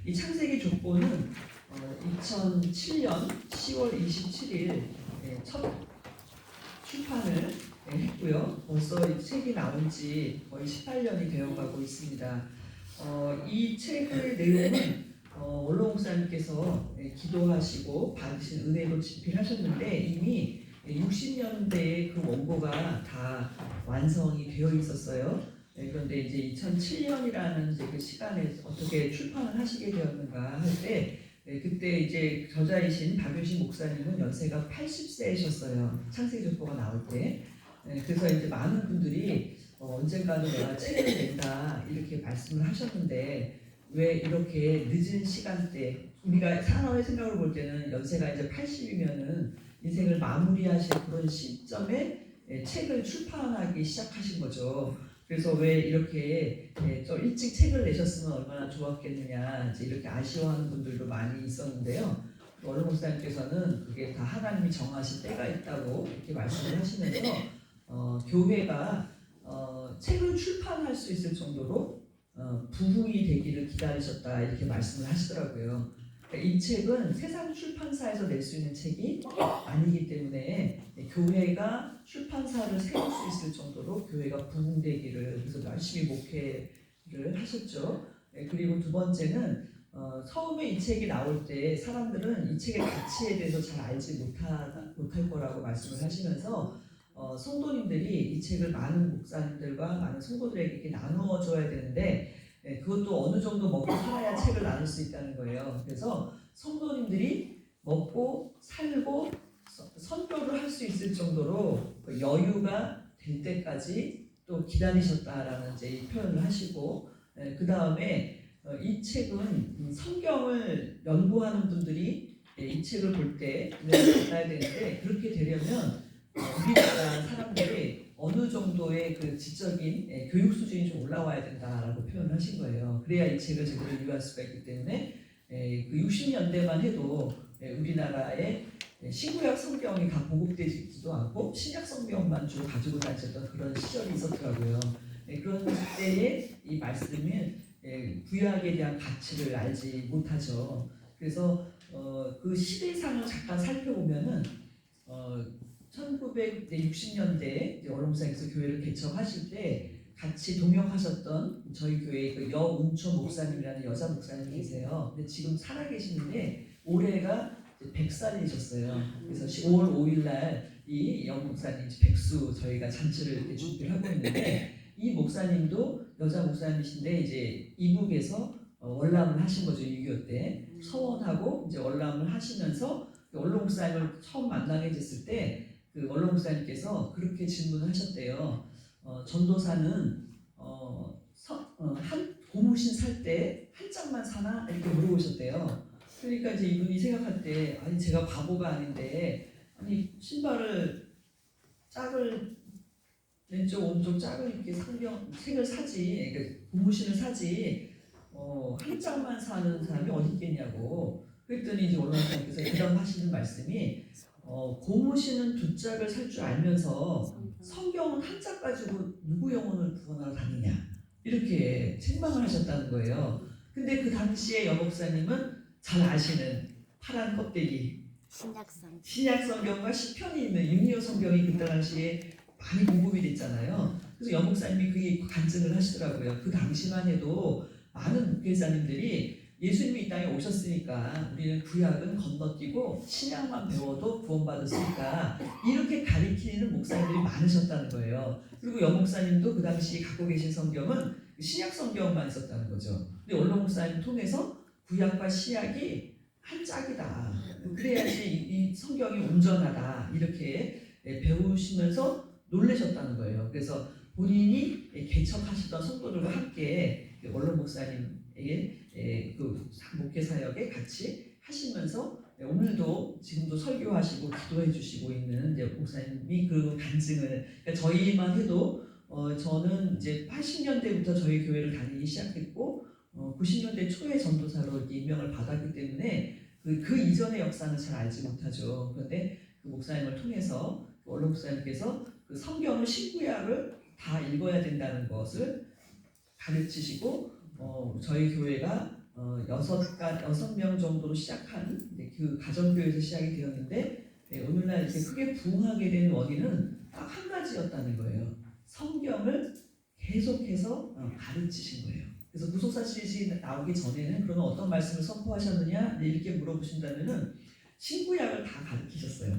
이 창세기 족보는 2007년 10월 27일 첫 출판을 했고요. 벌써 이 책이 나온 지 거의 18년이 되어가고 있습니다. 이 책의 내용은 원로 목사님께서 기도하시고 받으신 은혜로 집필하셨는데 이미 60년대에 그 원고가 다 완성이 되어 있었어요. 그런데 이제 2007년이라는 그 시간에 어떻게 출판을 하시게 되었는가 할 때 그때 이제 저자이신 박윤신 목사님은 연세가 80세이셨어요. 창세기 족보가 나올 때. 그래서 이제 많은 분들이 언젠가는 내가 책을 낸다 이렇게 말씀을 하셨는데 왜 이렇게 늦은 시간대 우리가 사람의 생각을 볼 때는 연세가 이제 80이면은 인생을 마무리하실 그런 시점에 책을 출판하기 시작하신 거죠. 그래서 왜 이렇게 좀 일찍 책을 내셨으면 얼마나 좋았겠느냐 이제 이렇게 아쉬워하는 분들도 많이 있었는데요. 원로 목사님께서는 그게 다 하나님이 정하신 때가 있다고 이렇게 말씀을 하시면서 교회가 책을 출판할 수 있을 정도로 부흥이 되기를 기다리셨다 이렇게 말씀을 하시더라고요. 그러니까 이 책은 세상 출판사에서 낼 수 있는 책이 아니기 때문에 교회가 출판사를 세울 수 있을 정도로 교회가 부흥되기를 그래서 열심히 목회를 하셨죠. 그리고 두 번째는 처음에 이 책이 나올 때 사람들은 이 책의 가치에 대해서 잘 알지 못할 거라고 말씀을 하시면서 성도님들이 이 책을 많은 목사님들과 많은 성도들에게 이렇게 나누어줘야 되는데 그것도 어느 정도 먹고 살아야 책을 나눌 수 있다는 거예요. 그래서 성도님들이 먹고 살고 선교를 할 수 있을 정도로 여유가 될 때까지 또 기다리셨다라는 이제 이 표현을 하시고 그 다음에 이 책은 성경을 연구하는 분들이 이 책을 볼 때 받아야 되는데 그렇게 되려면 우리나라 사람들이 어느 정도의 그 지적인 교육 수준이 좀 올라와야 된다라고 표현을 하신 거예요. 그래야 이 책을 제대로 이해할 수가 있기 때문에 그 60년대만 해도 우리나라에 신구약 성경이 다 보급되지도 않고 신약 성경만 주로 가지고 다녔던 그런 시절이 있었더라고요. 그런 때에 이 말씀은 구약에 대한 가치를 알지 못하죠. 그래서 그 시대상을 잠깐 살펴보면은 1960년대에 원로목사님께서 교회를 개척하실 때 같이 동역하셨던 저희 교회 그 여운초 목사님이라는 여자 목사님이 계세요. 근데 지금 살아계시는데 올해가 100살이셨어요. 그래서 5월 5일 날 이 여 목사님 백수 저희가 잔치를 이렇게 준비를 하고 있는데 이 목사님도 여자 목사님이신데 이제 이북에서 월남을 하신 거죠. 6.25 때 서원하고 이제 월남을 하시면서 원로 목사님을 처음 만나게 됐을 때 그 원로 목사님께서 그렇게 질문을 하셨대요. 전도사는 한 고무신 살 때 한 짝만 사나 이렇게 물어보셨대요. 그러니까 이제 이분이 생각할 때 아니 제가 바보가 아닌데 아니 신발을 짝을 왼쪽 오른쪽 짝을 이렇게 책을 사지 그러니까 고무신을 사지 한 짝만 사는 사람이 어디 있겠냐고. 그랬더니 이제 원로 목사님께서 그다음 하시는 말씀이 고무신은 두 짝을 살 줄 알면서 성경은 한 짝 가지고 누구 영혼을 구원하러 다니냐 이렇게 책망을 하셨다는 거예요. 근데 그 당시에 여목사님은 잘 아시는 파란 껍데기 신약 성경과 시편이 있는 윤희호 성경이 그때 당시에 많이 공급이 됐잖아요. 그래서 여목사님이 그게 간증을 하시더라고요. 그 당시만 해도 많은 목회자님들이 예수님이 이 땅에 오셨으니까 우리는 구약은 건너뛰고 신약만 배워도 구원받을 수 있다 이렇게 가리키는 목사님들이 많으셨다는 거예요. 그리고 여 목사님도 그 당시 갖고 계신 성경은 신약 성경만 있었다는 거죠. 근데 원로 목사님 통해서 구약과 신약이 한 짝이다. 그래야지 이 성경이 온전하다 이렇게 배우시면서 놀라셨다는 거예요. 그래서 본인이 개척하시던 성도들과 함께 원로 목사님에게 그 목회 사역에 같이 하시면서 오늘도 지금도 설교하시고 기도해 주시고 있는 이제 목사님이 그 간증을 그러니까 저희만 해도 저는 이제 80년대부터 저희 교회를 다니기 시작했고 90년대 초에 전도사로 임명을 받았기 때문에 그 이전의 역사는 잘 알지 못하죠. 그런데 그 목사님을 통해서 원로 목사님께서 그 성경을 신구약을 다 읽어야 된다는 것을 가르치시고 저희 교회가 여섯 명 정도로 시작한 그 가정교회에서 시작이 되었는데 오늘날 이렇게 크게 부흥하게 된 원인은 딱 한 가지였다는 거예요. 성경을 계속해서 가르치신 거예요. 그래서 구속사 시리즈 나오기 전에는 그러면 어떤 말씀을 선포하셨느냐 이렇게 물어보신다면은 신구약을 다 가르치셨어요.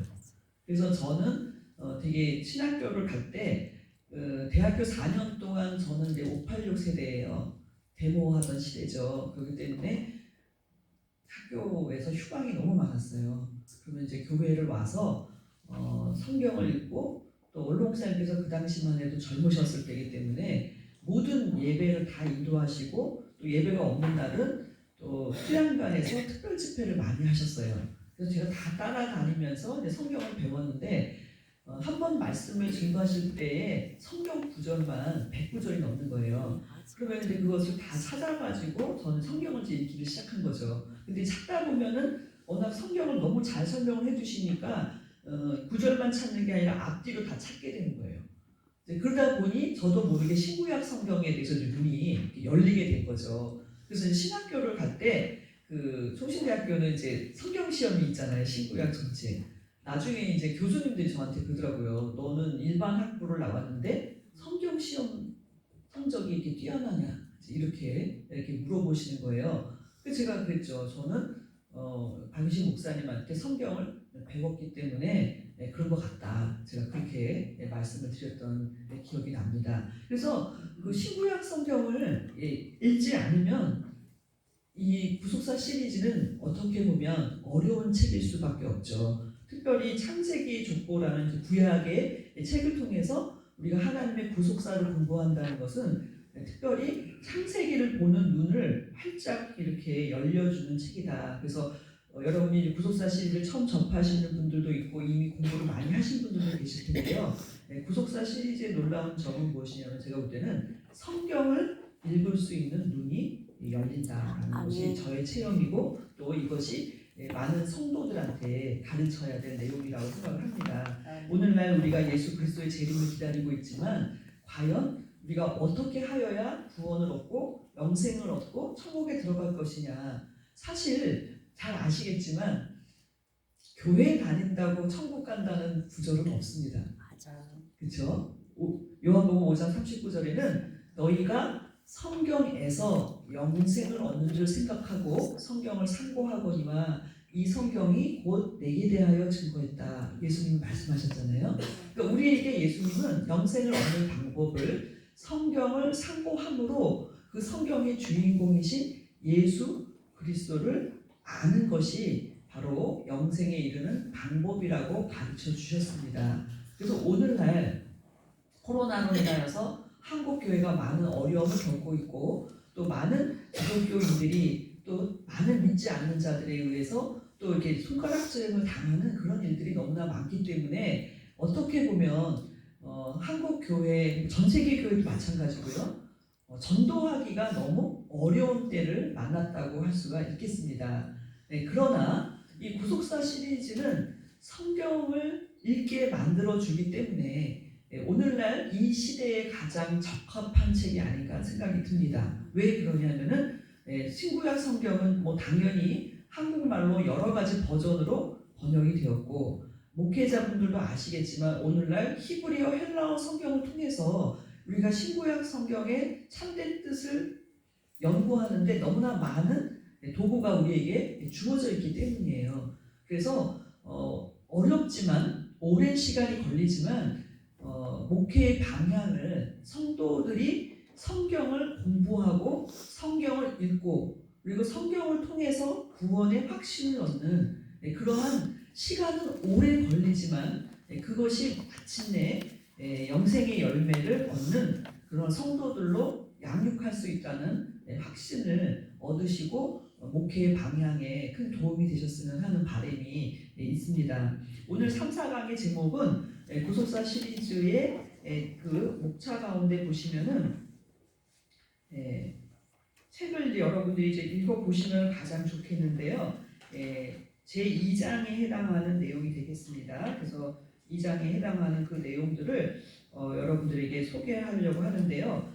그래서 저는 되게 신학교를 갈 때 대학교 4년 동안 저는 이제 586 세대예요. 데모하던 시대죠. 그렇기 때문에 학교에서 휴강이 너무 많았어요. 그러면 이제 교회를 와서 성경을 읽고 또 원로목사님께서 그 당시만 해도 젊으셨을 때이기 때문에 모든 예배를 다 인도하시고 또 예배가 없는 날은 또 수양관에서 특별 집회를 많이 하셨어요. 그래서 제가 다 따라다니면서 이제 성경을 배웠는데 한 번 말씀을 증거하실 때에 성경 구절만 100구절이 넘는 거예요. 그러면 이제 그것을 다 찾아가지고 저는 성경을 이제 읽기를 시작한 거죠. 근데 찾다 보면은 워낙 성경을 너무 잘 설명을 해주시니까 구절만 찾는 게 아니라 앞뒤로 다 찾게 되는 거예요. 그러다 보니 저도 모르게 신구약 성경에 대해서 눈이 열리게 된 거죠. 그래서 신학교를 갈 때 그 총신대학교는 이제 성경 시험이 있잖아요. 신구약 전체. 나중에 이제 교수님들이 저한테 그러더라고요. 너는 일반 학부를 나왔는데 성경 시험 성적이 이렇게 뛰어나냐? 이렇게 물어보시는 거예요. 그래서 제가 그랬죠. 저는 박유신 목사님한테 성경을 배웠기 때문에 그런 것 같다. 제가 그렇게 말씀을 드렸던 기억이 납니다. 그래서 그 신구약 성경을 읽지 않으면 이 구속사 시리즈는 어떻게 보면 어려운 책일 수밖에 없죠. 특별히 창세기 족보라는 그 구약의 책을 통해서 우리가 하나님의 구속사를 공부한다는 것은 특별히 창세기를 보는 눈을 활짝 이렇게 열려주는 책이다. 그래서 여러분이 구속사 시리즈를 처음 접하시는 분들도 있고 이미 공부를 많이 하신 분들도 계실 텐데요. 구속사 시리즈의 놀라운 점은 무엇이냐면 제가 볼 때는 성경을 읽을 수 있는 눈이 열린다라는 것이 저의 체험이고 또 이것이 많은 성도들한테 가르쳐야 될 내용이라고 생각을 합니다. 오늘날 우리가 예수 그리스도의 재림을 기다리고 있지만 과연 우리가 어떻게 하여야 구원을 얻고 영생을 얻고 천국에 들어갈 것이냐. 사실 잘 아시겠지만 교회 다닌다고 천국 간다는 구절은 없습니다. 맞아요. 그렇죠? 요한복음 5장 39절에는 너희가 성경에서 영생을 얻는 줄 생각하고 성경을 상고하거니와 이 성경이 곧 내게 대하여 증거했다. 예수님이 말씀하셨잖아요. 그러니까 우리에게 예수님은 영생을 얻는 방법을 성경을 상고함으로 그 성경의 주인공이신 예수 그리스도를 아는 것이 바로 영생에 이르는 방법이라고 가르쳐 주셨습니다. 그래서 오늘날 코로나로 인하여서 한국 교회가 많은 어려움을 겪고 있고 또 많은 기독교인들이 또 많은 믿지 않는 자들에 의해서 또 이렇게 손가락질을 당하는 그런 일들이 너무나 많기 때문에 어떻게 보면 한국 교회, 전 세계 교회도 마찬가지고요. 전도하기가 너무 어려운 때를 만났다고 할 수가 있겠습니다. 네, 그러나 이 구속사 시리즈는 성경을 읽게 만들어 주기 때문에 오늘날 이 시대에 가장 적합한 책이 아닌가 생각이 듭니다. 왜 그러냐면은 신구약 성경은 뭐 당연히 한국말로 여러 가지 버전으로 번역이 되었고 목회자분들도 아시겠지만 오늘날 히브리어 헬라어 성경을 통해서 우리가 신구약 성경의 참된 뜻을 연구하는데 너무나 많은 도구가 우리에게 주어져 있기 때문이에요. 그래서 어렵지만 오랜 시간이 걸리지만 목회의 방향을 성도들이 성경을 공부하고 성경을 읽고 그리고 성경을 통해서 구원의 확신을 얻는 그러한 시간은 오래 걸리지만 그것이 마침내 영생의 열매를 얻는 그런 성도들로 양육할 수 있다는 확신을 얻으시고 목회의 방향에 큰 도움이 되셨으면 하는 바람이 있습니다. 오늘 3, 4강의 제목은 구속사 시리즈의 그 목차 가운데 보시면은 책을 여러분들이 이제 읽어보시면 가장 좋겠는데요. 제 2장에 해당하는 내용이 되겠습니다. 그래서 2장에 해당하는 그 내용들을 여러분들에게 소개하려고 하는데요.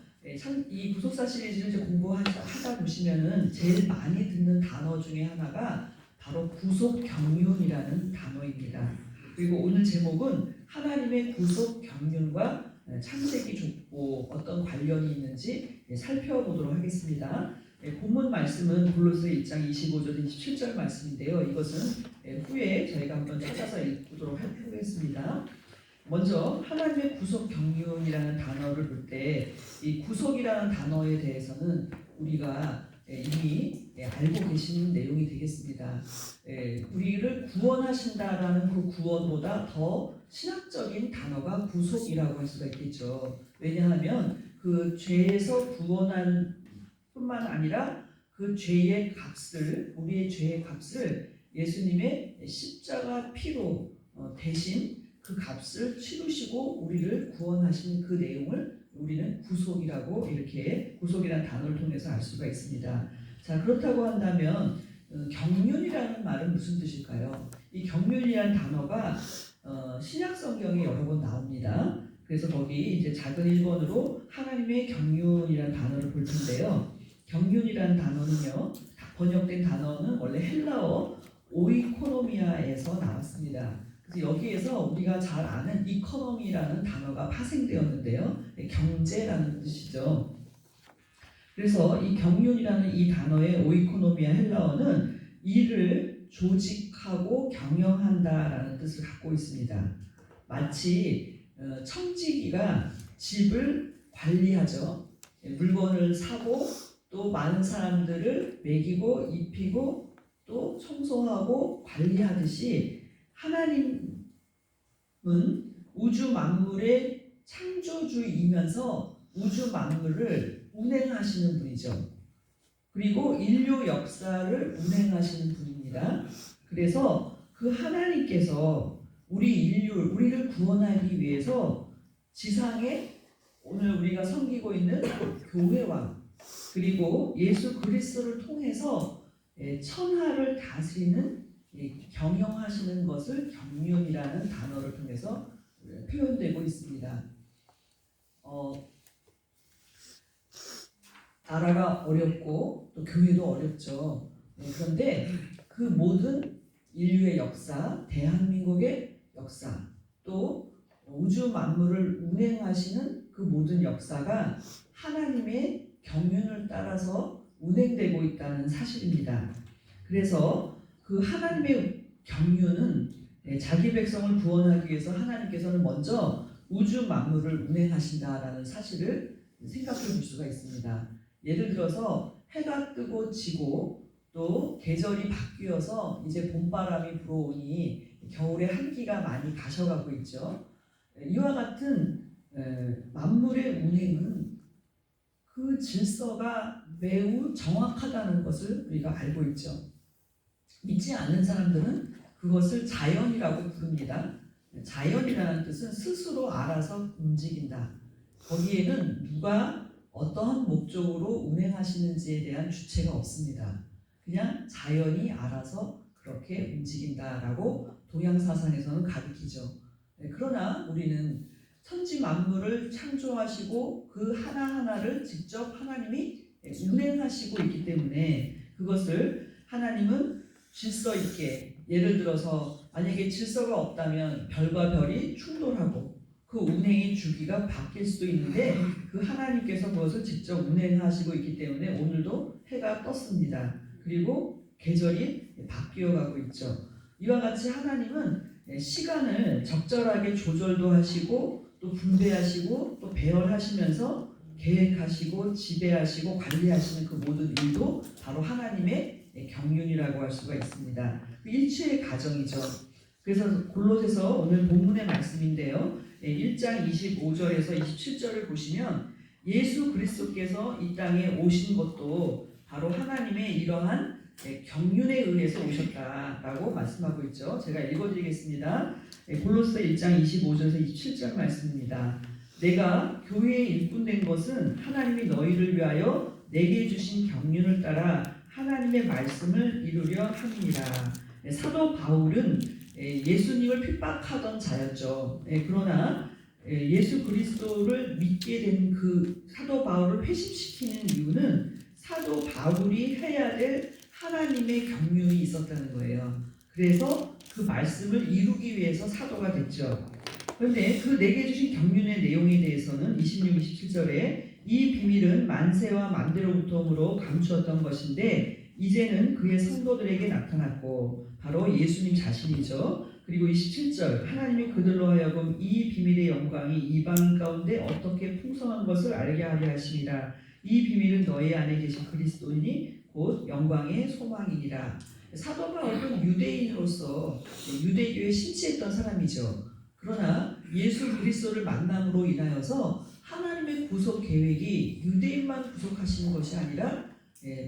이 구속사 시리즈를 이제 공부하다 보시면은 제일 많이 듣는 단어 중에 하나가 바로 구속경륜이라는 단어입니다. 그리고 오늘 제목은 하나님의 구속경륜과 창세기 족보 어떤 관련이 있는지 살펴보도록 하겠습니다. 본문 말씀은 골로새 1장 25절 27절 말씀인데요. 이것은 후에 저희가 한번 찾아서 읽도록 하겠습니다. 먼저 하나님의 구속경륜이라는 단어를 볼 때 이 구속이라는 단어에 대해서는 우리가 이미 알고 계시는 내용이 되겠습니다. 우리를 구원하신다라는 그 구원보다 더 신학적인 단어가 구속이라고 할 수가 있겠죠. 왜냐하면 그 죄에서 구원한 뿐만 아니라 그 죄의 값을, 우리의 죄의 값을 예수님의 십자가 피로 대신 그 값을 치르시고 우리를 구원하신 그 내용을 우리는 구속이라고 이렇게 구속이라는 단어를 통해서 알 수가 있습니다. 자, 그렇다고 한다면 경륜이라는 말은 무슨 뜻일까요? 이 경륜이라는 단어가 신약 성경에 여러 번 나옵니다. 그래서 거기 이제 작은 1번으로 하나님의 경륜이라는 단어를 볼 텐데요. 경륜이라는 단어는요, 번역된 단어는 원래 헬라어 오이코노미아에서 나왔습니다. 그래서 여기에서 우리가 잘 아는 이코노미라는 단어가 파생되었는데요, 경제라는 뜻이죠. 그래서 이 경륜이라는 이 단어의 오이코노미아 헬라어는 일을 조직하고 경영한다라는 뜻을 갖고 있습니다. 마치 청지기가 집을 관리하죠. 물건을 사고 또 많은 사람들을 먹이고 입히고 또 청소하고 관리하듯이 하나님은 우주 만물의 창조주이면서 우주 만물을 운행하시는 분이죠. 그리고 인류 역사를 운행하시는 분입니다. 그래서 그 하나님께서 우리를 구원하기 위해서 지상에 오늘 우리가 섬기고 있는 교회와 그리고 예수 그리스도를 통해서 천하를 다스리는 경영하시는 것을 경륜이라는 단어를 통해서 표현되고 있습니다. 나라가 어렵고 또 교회도 어렵죠. 그런데 그 모든 인류의 역사, 대한민국의 역사, 또 우주 만물을 운행하시는 그 모든 역사가 하나님의 경륜을 따라서 운행되고 있다는 사실입니다. 그래서 그 하나님의 경륜은 자기 백성을 구원하기 위해서 하나님께서는 먼저 우주 만물을 운행하신다라는 사실을 생각해 볼 수가 있습니다. 예를 들어서 해가 뜨고 지고 또 계절이 바뀌어서 이제 봄바람이 불어오니 겨울에 한기가 많이 가셔가고 있죠. 이와 같은 만물의 운행은 그 질서가 매우 정확하다는 것을 우리가 알고 있죠. 믿지 않는 사람들은 그것을 자연이라고 부릅니다. 자연이라는 뜻은 스스로 알아서 움직인다. 거기에는 누가 어떠한 목적으로 운행하시는지에 대한 주체가 없습니다. 그냥 자연이 알아서 그렇게 움직인다라고 동양사상에서는 가르치죠. 그러나 우리는 천지 만물을 창조하시고 그 하나하나를 직접 하나님이 운행하시고 있기 때문에 그것을 하나님은 질서 있게, 예를 들어서 만약에 질서가 없다면 별과 별이 충돌하고 그 운행의 주기가 바뀔 수도 있는데 그 하나님께서 그것을 직접 운행하시고 있기 때문에 오늘도 해가 떴습니다. 그리고 계절이 바뀌어가고 있죠. 이와 같이 하나님은 시간을 적절하게 조절도 하시고 또 분배하시고 또 배열하시면서 계획하시고 지배하시고 관리하시는 그 모든 일도 바로 하나님의 경륜이라고 할 수가 있습니다. 일체의 가정이죠. 그래서 골로새서 오늘 본문의 말씀인데요. 1장 25절에서 27절을 보시면 예수 그리스도께서 이 땅에 오신 것도 바로 하나님의 이러한 경륜에 의해서 오셨다라고 말씀하고 있죠. 제가 읽어드리겠습니다. 골로새 1장 25절에서 27절 말씀입니다. 내가 교회에 일꾼된 것은 하나님이 너희를 위하여 내게 주신 경륜을 따라 하나님의 말씀을 이루려 함이니라. 사도 바울은 예수님을 핍박하던 자였죠. 그러나 예수 그리스도를 믿게 된 그 사도 바울을 회심시키는 이유는 사도 바울이 해야 될 하나님의 경륜이 있었다는 거예요. 그래서 그 말씀을 이루기 위해서 사도가 됐죠. 그런데 그 내게 주신 경륜의 내용에 대해서는 26, 27절에 이 비밀은 만세와 만대로부터로 감추었던 것인데 이제는 그의 성도들에게 나타났고 바로 예수님 자신이죠. 그리고 27절 하나님이 그들로 하여금 이 비밀의 영광이 이방 가운데 어떻게 풍성한 것을 알게 하려 하심이라. 이 비밀은 너희 안에 계신 그리스도이니 곧 영광의 소망이니라. 사도 바울은 유대인으로서 유대교에 신치했던 사람이죠. 그러나 예수 그리스도를 만남으로 인하여서 하나님의 구속 계획이 유대인만 구속하시는 것이 아니라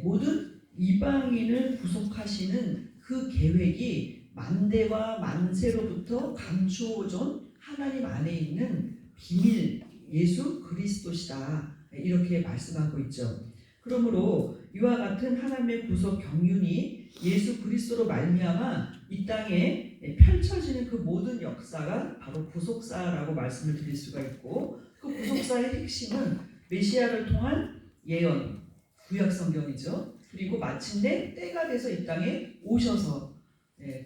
모든 이방인을 구속하시는 그 계획이 만대와 만세로부터 감추어진 하나님 안에 있는 비밀 예수 그리스도시다. 이렇게 말씀하고 있죠. 그러므로 이와 같은 하나님의 구속 경륜이 예수 그리스도로 말미암아 이 땅에 펼쳐지는 그 모든 역사가 바로 구속사라고 말씀을 드릴 수가 있고 그 구속사의 핵심은 메시아를 통한 예언, 구약 성경이죠. 그리고 마침내 때가 돼서 이 땅에 오셔서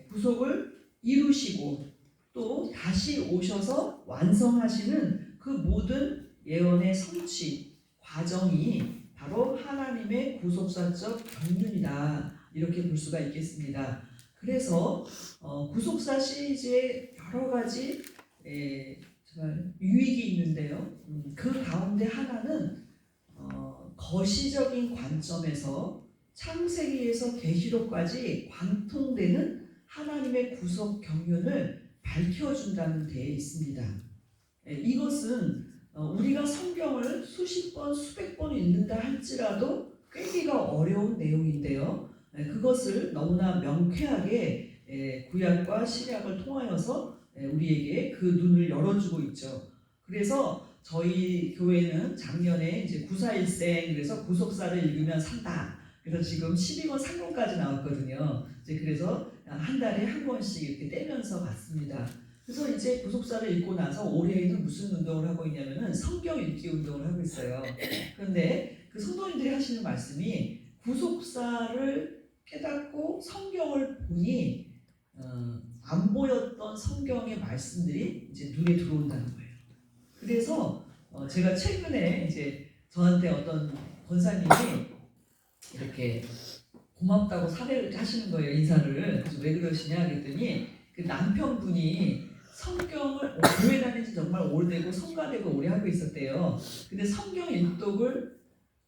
구속을 이루시고 또 다시 오셔서 완성하시는 그 모든 예언의 성취 과정이 바로 하나님의 구속사적 경륜이다. 이렇게 볼 수가 있겠습니다. 그래서 구속사 시리즈에 여러 가지 정말 유익이 있는데요. 그 가운데 하나는 거시적인 관점에서 창세기에서 계시록까지 관통되는 하나님의 구속 경륜을 밝혀준다는 데에 있습니다. 이것은 우리가 성경을 수십 번, 수백 번 읽는다 할지라도 꿰기가 어려운 내용인데요. 그것을 너무나 명쾌하게 구약과 신약을 통하여서 우리에게 그 눈을 열어주고 있죠. 그래서 저희 교회는 작년에 이제 941생 그래서 구속사를 읽으면 산다. 그래서 지금 12권 3권까지 나왔거든요. 이제 그래서 한 달에 한 권씩 이렇게 떼면서 갔습니다. 그래서 이제 구속사를 읽고 나서 올해에는 무슨 운동을 하고 있냐면은 성경 읽기 운동을 하고 있어요. 그런데 그 성도님들이 하시는 말씀이 구속사를 깨닫고 성경을 보니 안 보였던 성경의 말씀들이 이제 눈에 들어온다는 거예요. 그래서 제가 최근에 이제 저한테 어떤 권사님이 이렇게 고맙다고 사례를 하시는 거예요, 인사를. 그래서 왜 그러시냐 그랬더니 그 남편분이 성경을 교회 다닌 지 정말 오래되고 성가대고 오래 하고 있었대요. 근데 성경 일독을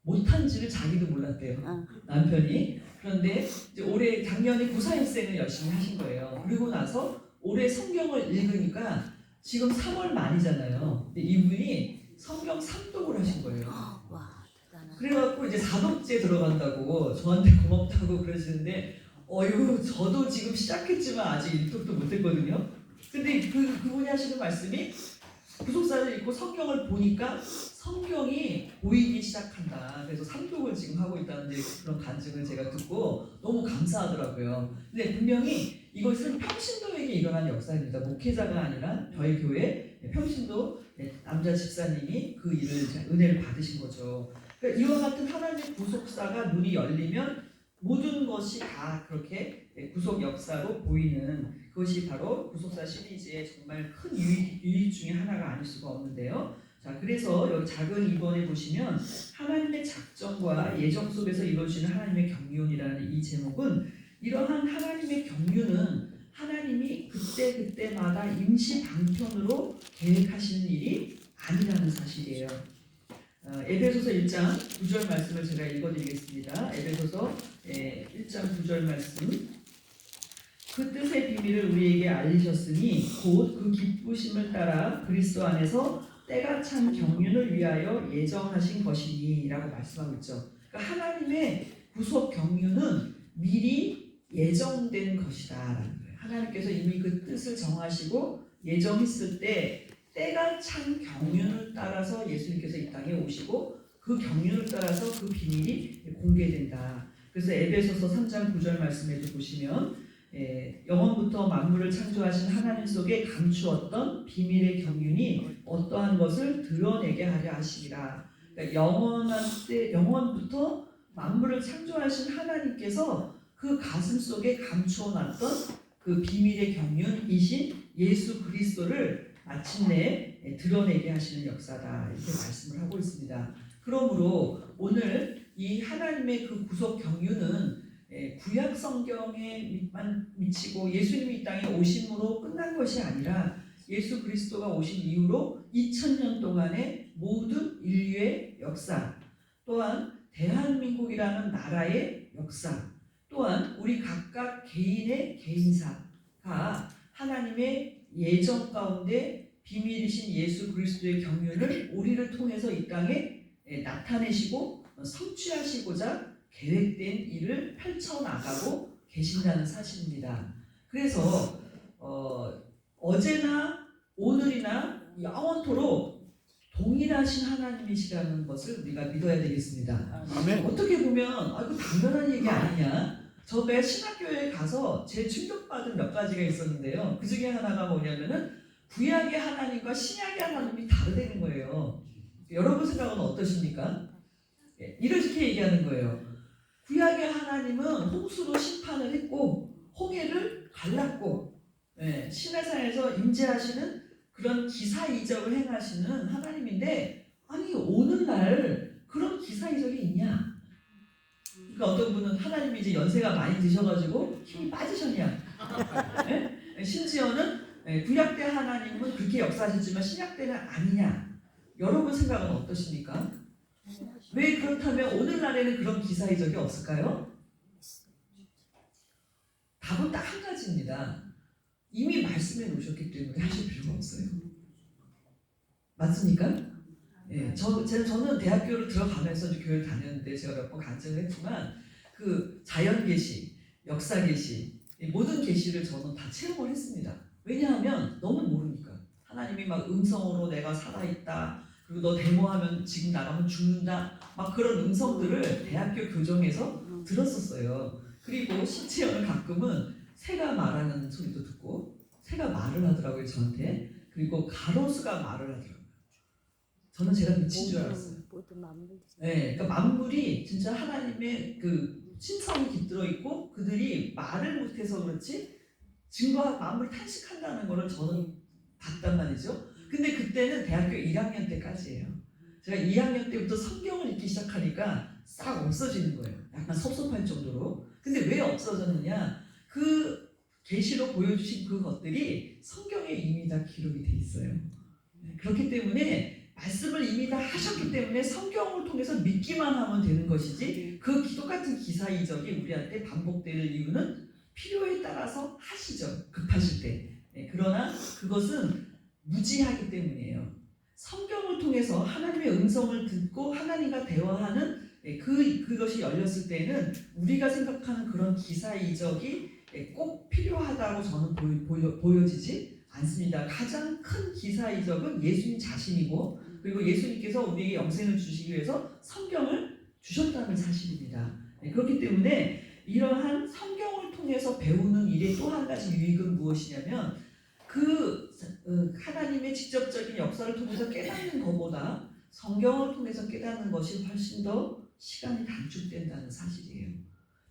못한지를 자기도 몰랐대요, 남편이. 그런데 이제 올해 작년에 941생을 열심히 하신 거예요. 그리고 나서 올해 성경을 읽으니까 지금 3월 말이잖아요. 근데 이분이 성경 3독을 하신 거예요. 그래갖고 이제 4독째 들어간다고 저한테 고맙다고 그러시는데 어휴 저도 지금 시작했지만 아직 1독도 못했거든요. 근데 그분이 하시는 말씀이 구속사를 읽고 성경을 보니까 성경이 보이기 시작한다. 그래서 3독을 지금 하고 있다는 그런 간증을 제가 듣고 너무 감사하더라고요. 근데 분명히 이것은 평신도에게 일어난 역사입니다. 목회자가 아니라 저희 교회 평신도 남자 집사님이 그 일을 은혜를 받으신 거죠. 그러니까 이와 같은 하나님의 구속사가 눈이 열리면 모든 것이 다 그렇게 구속 역사로 보이는 그것이 바로 구속사 시리즈의 정말 큰 유익 중에 하나가 아닐 수가 없는데요. 자, 그래서 여기 작은 2번에 보시면 하나님의 작정과 예정 속에서 이루어지는 하나님의 경륜이라는 이 제목은 이러한 하나님의 경륜은 하나님이 그때그때마다 임시 방편으로 계획하시는 일이 아니라는 사실이에요. 에베소서 1장 9절 말씀을 제가 읽어드리겠습니다. 에베소서 1장 9절 말씀. 그 뜻의 비밀을 우리에게 알리셨으니 곧 그 기쁘심을 따라 그리스도 안에서 때가 찬 경륜을 위하여 예정하신 것이니 라고 말씀하고 있죠. 그러니까 하나님의 구속 경륜은 미리 예정된 것이다 라는 거예요. 하나님께서 이미 그 뜻을 정하시고 예정했을 때 때가 찬 경륜을 따라서 예수님께서 이 땅에 오시고 그 경륜을 따라서 그 비밀이 공개된다. 그래서 에베소서 3장 9절 말씀에도 보시면 영원부터 만물을 창조하신 하나님 속에 감추었던 비밀의 경륜이 어떠한 것을 드러내게 하려 하시리라. 그러니까 영원부터 만물을 창조하신 하나님께서 그 가슴 속에 감추어놨던 그 비밀의 경륜이신 예수 그리스도를 마침내 드러내게 하시는 역사다, 이렇게 말씀을 하고 있습니다. 그러므로 오늘 이 하나님의 그 구속 경륜은 구약 성경에만 미치고 예수님이 이 땅에 오심으로 끝난 것이 아니라 예수 그리스도가 오신 이후로 2000년 동안의 모든 인류의 역사, 또한 대한민국이라는 나라의 역사, 또한 우리 각각 개인의 개인사가 하나님의 예정 가운데 비밀이신 예수 그리스도의 경륜을 우리를 통해서 이 땅에 나타내시고 성취하시고자 계획된 일을 펼쳐나가고 계신다는 사실입니다. 그래서 어제나 오늘이나 영원토록 동일하신 하나님이시라는 것을 우리가 믿어야 되겠습니다. 아멘. 어떻게 보면 이거 당연한 얘기 아니냐? 저번에 신학교에 가서 제일 충격받은 몇 가지가 있었는데요. 그 중에 하나가 뭐냐면은 구약의 하나님과 신약의 하나님이 다르다는 거예요. 여러분 생각은 어떠십니까? 이렇게 얘기하는 거예요. 구약의 하나님은 홍수로 심판을 했고 홍해를 갈랐고, 시내산에서 임재하시는 그런 기사이적을 행하시는 하나님인데, 아니 오늘날 그런 기사이적이 있냐? 그러니까 어떤 분은 하나님이 이제 연세가 많이 드셔가지고 힘이 빠지셨냐? 심지어는 구약 때 하나님은 그렇게 역사하셨지만 신약 때는 아니냐? 여러분 생각은 어떠십니까? 왜 그렇다면 오늘날에는 그런 기사이적이 없을까요? 답은 딱 한 가지입니다. 이미 말씀해 놓으셨기 때문에 하실 필요가 없어요. 맞습니까? 저는 대학교를 들어가면서 이제 교회를 다녔는데 제가 몇 번 간증을 했지만 그 자연 계시, 역사 계시, 모든 계시를 저는 다 체험을 했습니다. 왜냐하면 너무 모르니까. 하나님이 막 음성으로 내가 살아있다, 그리고 너 데모하면 지금 나가면 죽는다, 막 그런 음성들을 대학교 교정에서 들었었어요. 그리고 심지어는 가끔은 새가 말하는 소리도 듣고, 새가 말을 하더라고요 저한테. 그리고 가로수가 말을 하더라고요. 저는 제가 미친 줄 알았어요. 그러니까 만물이 진짜 하나님의 그 신성이 깃들어 있고 그들이 말을 못해서 그렇지 증거와 만물이 탄식한다는 거를 저는 봤단 말이죠. 근데 그때는 대학교 1학년 때까지예요. 제가 2학년 때부터 성경을 읽기 시작하니까 싹 없어지는 거예요. 약간 섭섭할 정도로. 근데 왜 없어졌느냐? 그 계시로 보여주신 그 것들이 성경에 이미 다 기록이 돼 있어요. 그렇기 때문에 말씀을 이미 다 하셨기 때문에 성경을 통해서 믿기만 하면 되는 것이지, 그 똑같은 기사이적이 우리한테 반복될 이유는 필요에 따라서 하시죠. 급하실 때. 그러나 그것은 무지하기 때문이에요. 성경을 통해서 하나님의 음성을 듣고 하나님과 대화하는 그것이 열렸을 때는 우리가 생각하는 그런 기사이적이 꼭 필요하다고 저는 보여지지 않습니다. 가장 큰 기사이적은 예수님 자신이고, 그리고 예수님께서 우리에게 영생을 주시기 위해서 성경을 주셨다는 사실입니다. 그렇기 때문에 이러한 성경을 통해서 배우는 일의 또 한 가지 유익은 무엇이냐면, 그 하나님의 직접적인 역사를 통해서 깨닫는 것보다 성경을 통해서 깨닫는 것이 훨씬 더 시간이 단축된다는 사실이에요.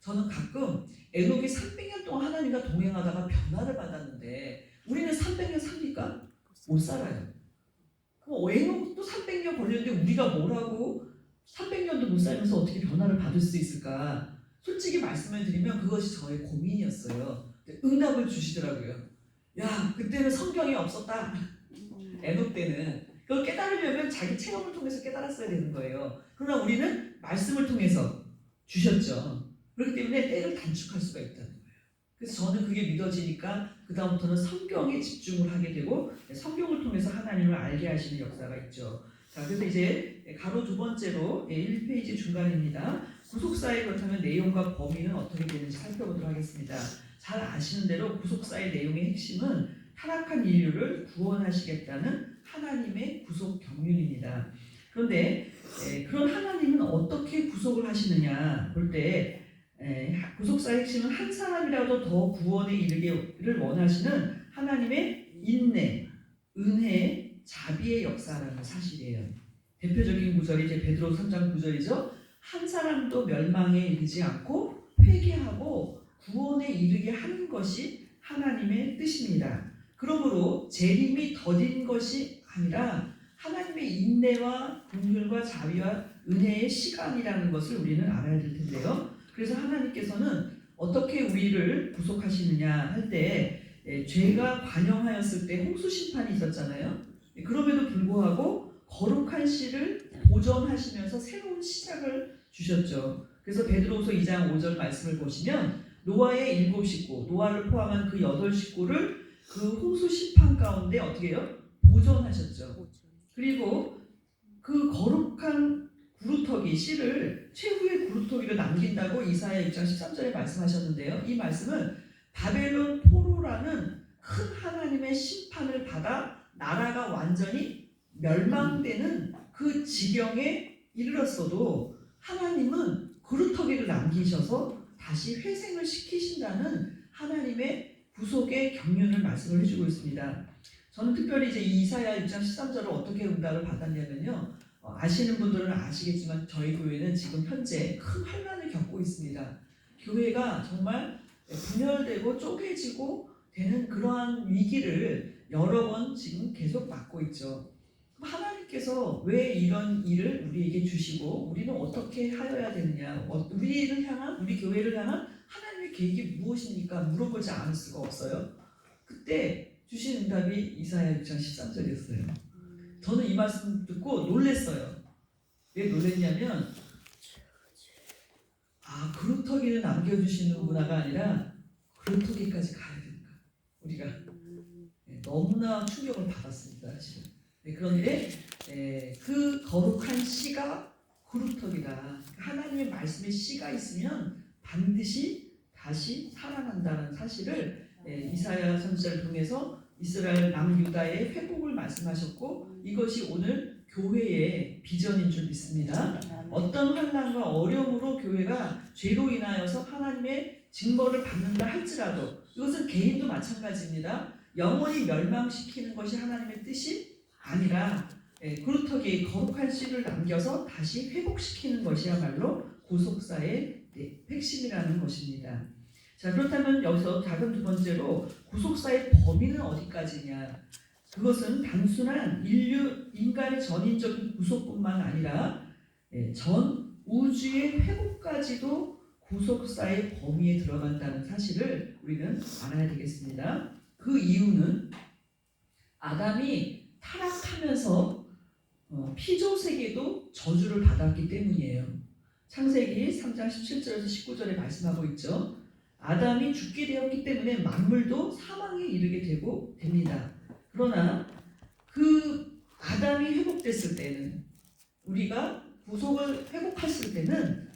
저는 가끔 에녹이 300년 동안 하나님과 동행하다가 변화를 받았는데 우리는 300년 삽니까? 못 살아요. 그럼 에녹도 300년 걸렸는데 우리가 뭐라고 300년도 못 살면서 어떻게 변화를 받을 수 있을까? 솔직히 말씀을 드리면 그것이 저의 고민이었어요. 응답을 주시더라고요. 야, 그때는 성경이 없었다. 에녹 때는. 그걸 깨달으려면 자기 체험을 통해서 깨달았어야 되는 거예요. 그러나 우리는 말씀을 통해서 주셨죠. 그렇기 때문에 때를 단축할 수가 있다는 거예요. 그래서 저는 그게 믿어지니까 그 다음부터는 성경에 집중을 하게 되고 성경을 통해서 하나님을 알게 하시는 역사가 있죠. 자, 그래서 이제 가로 두 번째로 1페이지 중간입니다. 구속사의 그렇다면 내용과 범위는 어떻게 되는지 살펴보도록 하겠습니다. 잘 아시는 대로 구속사의 내용의 핵심은 타락한 인류를 구원하시겠다는 하나님의 구속 경륜입니다. 그런데 그런 하나님은 어떻게 구속을 하시느냐 볼 때 구속사의 핵심은 한 사람이라도 더 구원에 이르기를 원하시는 하나님의 인내, 은혜, 자비의 역사라는 사실이에요. 대표적인 구절이 이제 베드로 3장 9절이죠. 한 사람도 멸망에 이르지 않고 회개하고 구원에 이르게 하는 것이 하나님의 뜻입니다. 그러므로 재림이 더딘 것이 아니라 하나님의 인내와 긍휼과 자비와 은혜의 시간이라는 것을 우리는 알아야 될 텐데요. 그래서 하나님께서는 어떻게 우리를 구속하시느냐 할 때 죄가 관영하였을 때 홍수 심판이 있었잖아요. 그럼에도 불구하고 거룩한 씨를 보존하시면서 새로운 시작을 주셨죠. 그래서 베드로후서 2장 5절 말씀을 보시면 노아의 7식구, 노아를 포함한 그 8식구를 그 홍수 심판 가운데 어떻게 해요? 보존하셨죠. 그리고 그 거룩한 구루터기 씨를 최후의 구루터기로 남긴다고 이사야 6장 13절에 말씀하셨는데요. 이 말씀은 바벨론 포로라는 큰 하나님의 심판을 받아 나라가 완전히 멸망되는 그 지경에 이르렀어도 하나님은 구루터기를 남기셔서 다시 회생을 시키신다는 하나님의 구속의 경륜을 말씀을 해주고 있습니다. 저는 특별히 이제 이사야 6장 13절을 어떻게 응답을 받았냐면요. 아시는 분들은 아시겠지만 저희 교회는 지금 현재 큰 환난을 겪고 있습니다. 교회가 정말 분열되고 쪼개지고 되는 그러한 위기를 여러 번 지금 계속 맞고 있죠. 하나님께서 왜 이런 일을 우리에게 주시고 우리는 어떻게 하여야 되느냐, 우리를 향한, 우리 교회를 향한 하나님의 계획이 무엇입니까? 물어보지 않을 수가 없어요. 그때 주신 응답이 이사야 6장 13절이었어요. 저는 이 말씀 듣고 놀랐어요. 왜 놀랐냐면 그루터기를 남겨주시는 문화가 아니라 그루터기까지 가야 된다. 우리가 너무나 충격을 받았습니다. 사실은. 그런데 그 거룩한 씨가 구루터기다. 하나님의 말씀의 씨가 있으면 반드시 다시 살아난다는 사실을 이사야 선지자를 통해서 이스라엘 남유다의 회복을 말씀하셨고 이것이 오늘 교회의 비전인 줄 믿습니다. 어떤 환난과 어려움으로 교회가 죄로 인하여서 하나님의 징벌을 받는다 할지라도 이것은 개인도 마찬가지입니다. 영원히 멸망시키는 것이 하나님의 뜻이 아니라 구루터기에 거룩한 씨를 남겨서 다시 회복시키는 것이야말로 구속사의 핵심이라는 것입니다. 자, 그렇다면 여기서 작은 두 번째로 구속사의 범위는 어디까지냐? 그것은 단순한 인간의 전인적인 구속뿐만 아니라 전 우주의 회복까지도 구속사의 범위에 들어간다는 사실을 우리는 알아야 되겠습니다. 그 이유는 아담이 타락하면서 피조세계도 저주를 받았기 때문이에요. 창세기 3장 17절에서 19절에 말씀하고 있죠. 아담이 죽게 되었기 때문에 만물도 사망에 이르게 됩니다. 그러나 그 아담이 회복됐을 때는, 우리가 구속을 회복했을 때는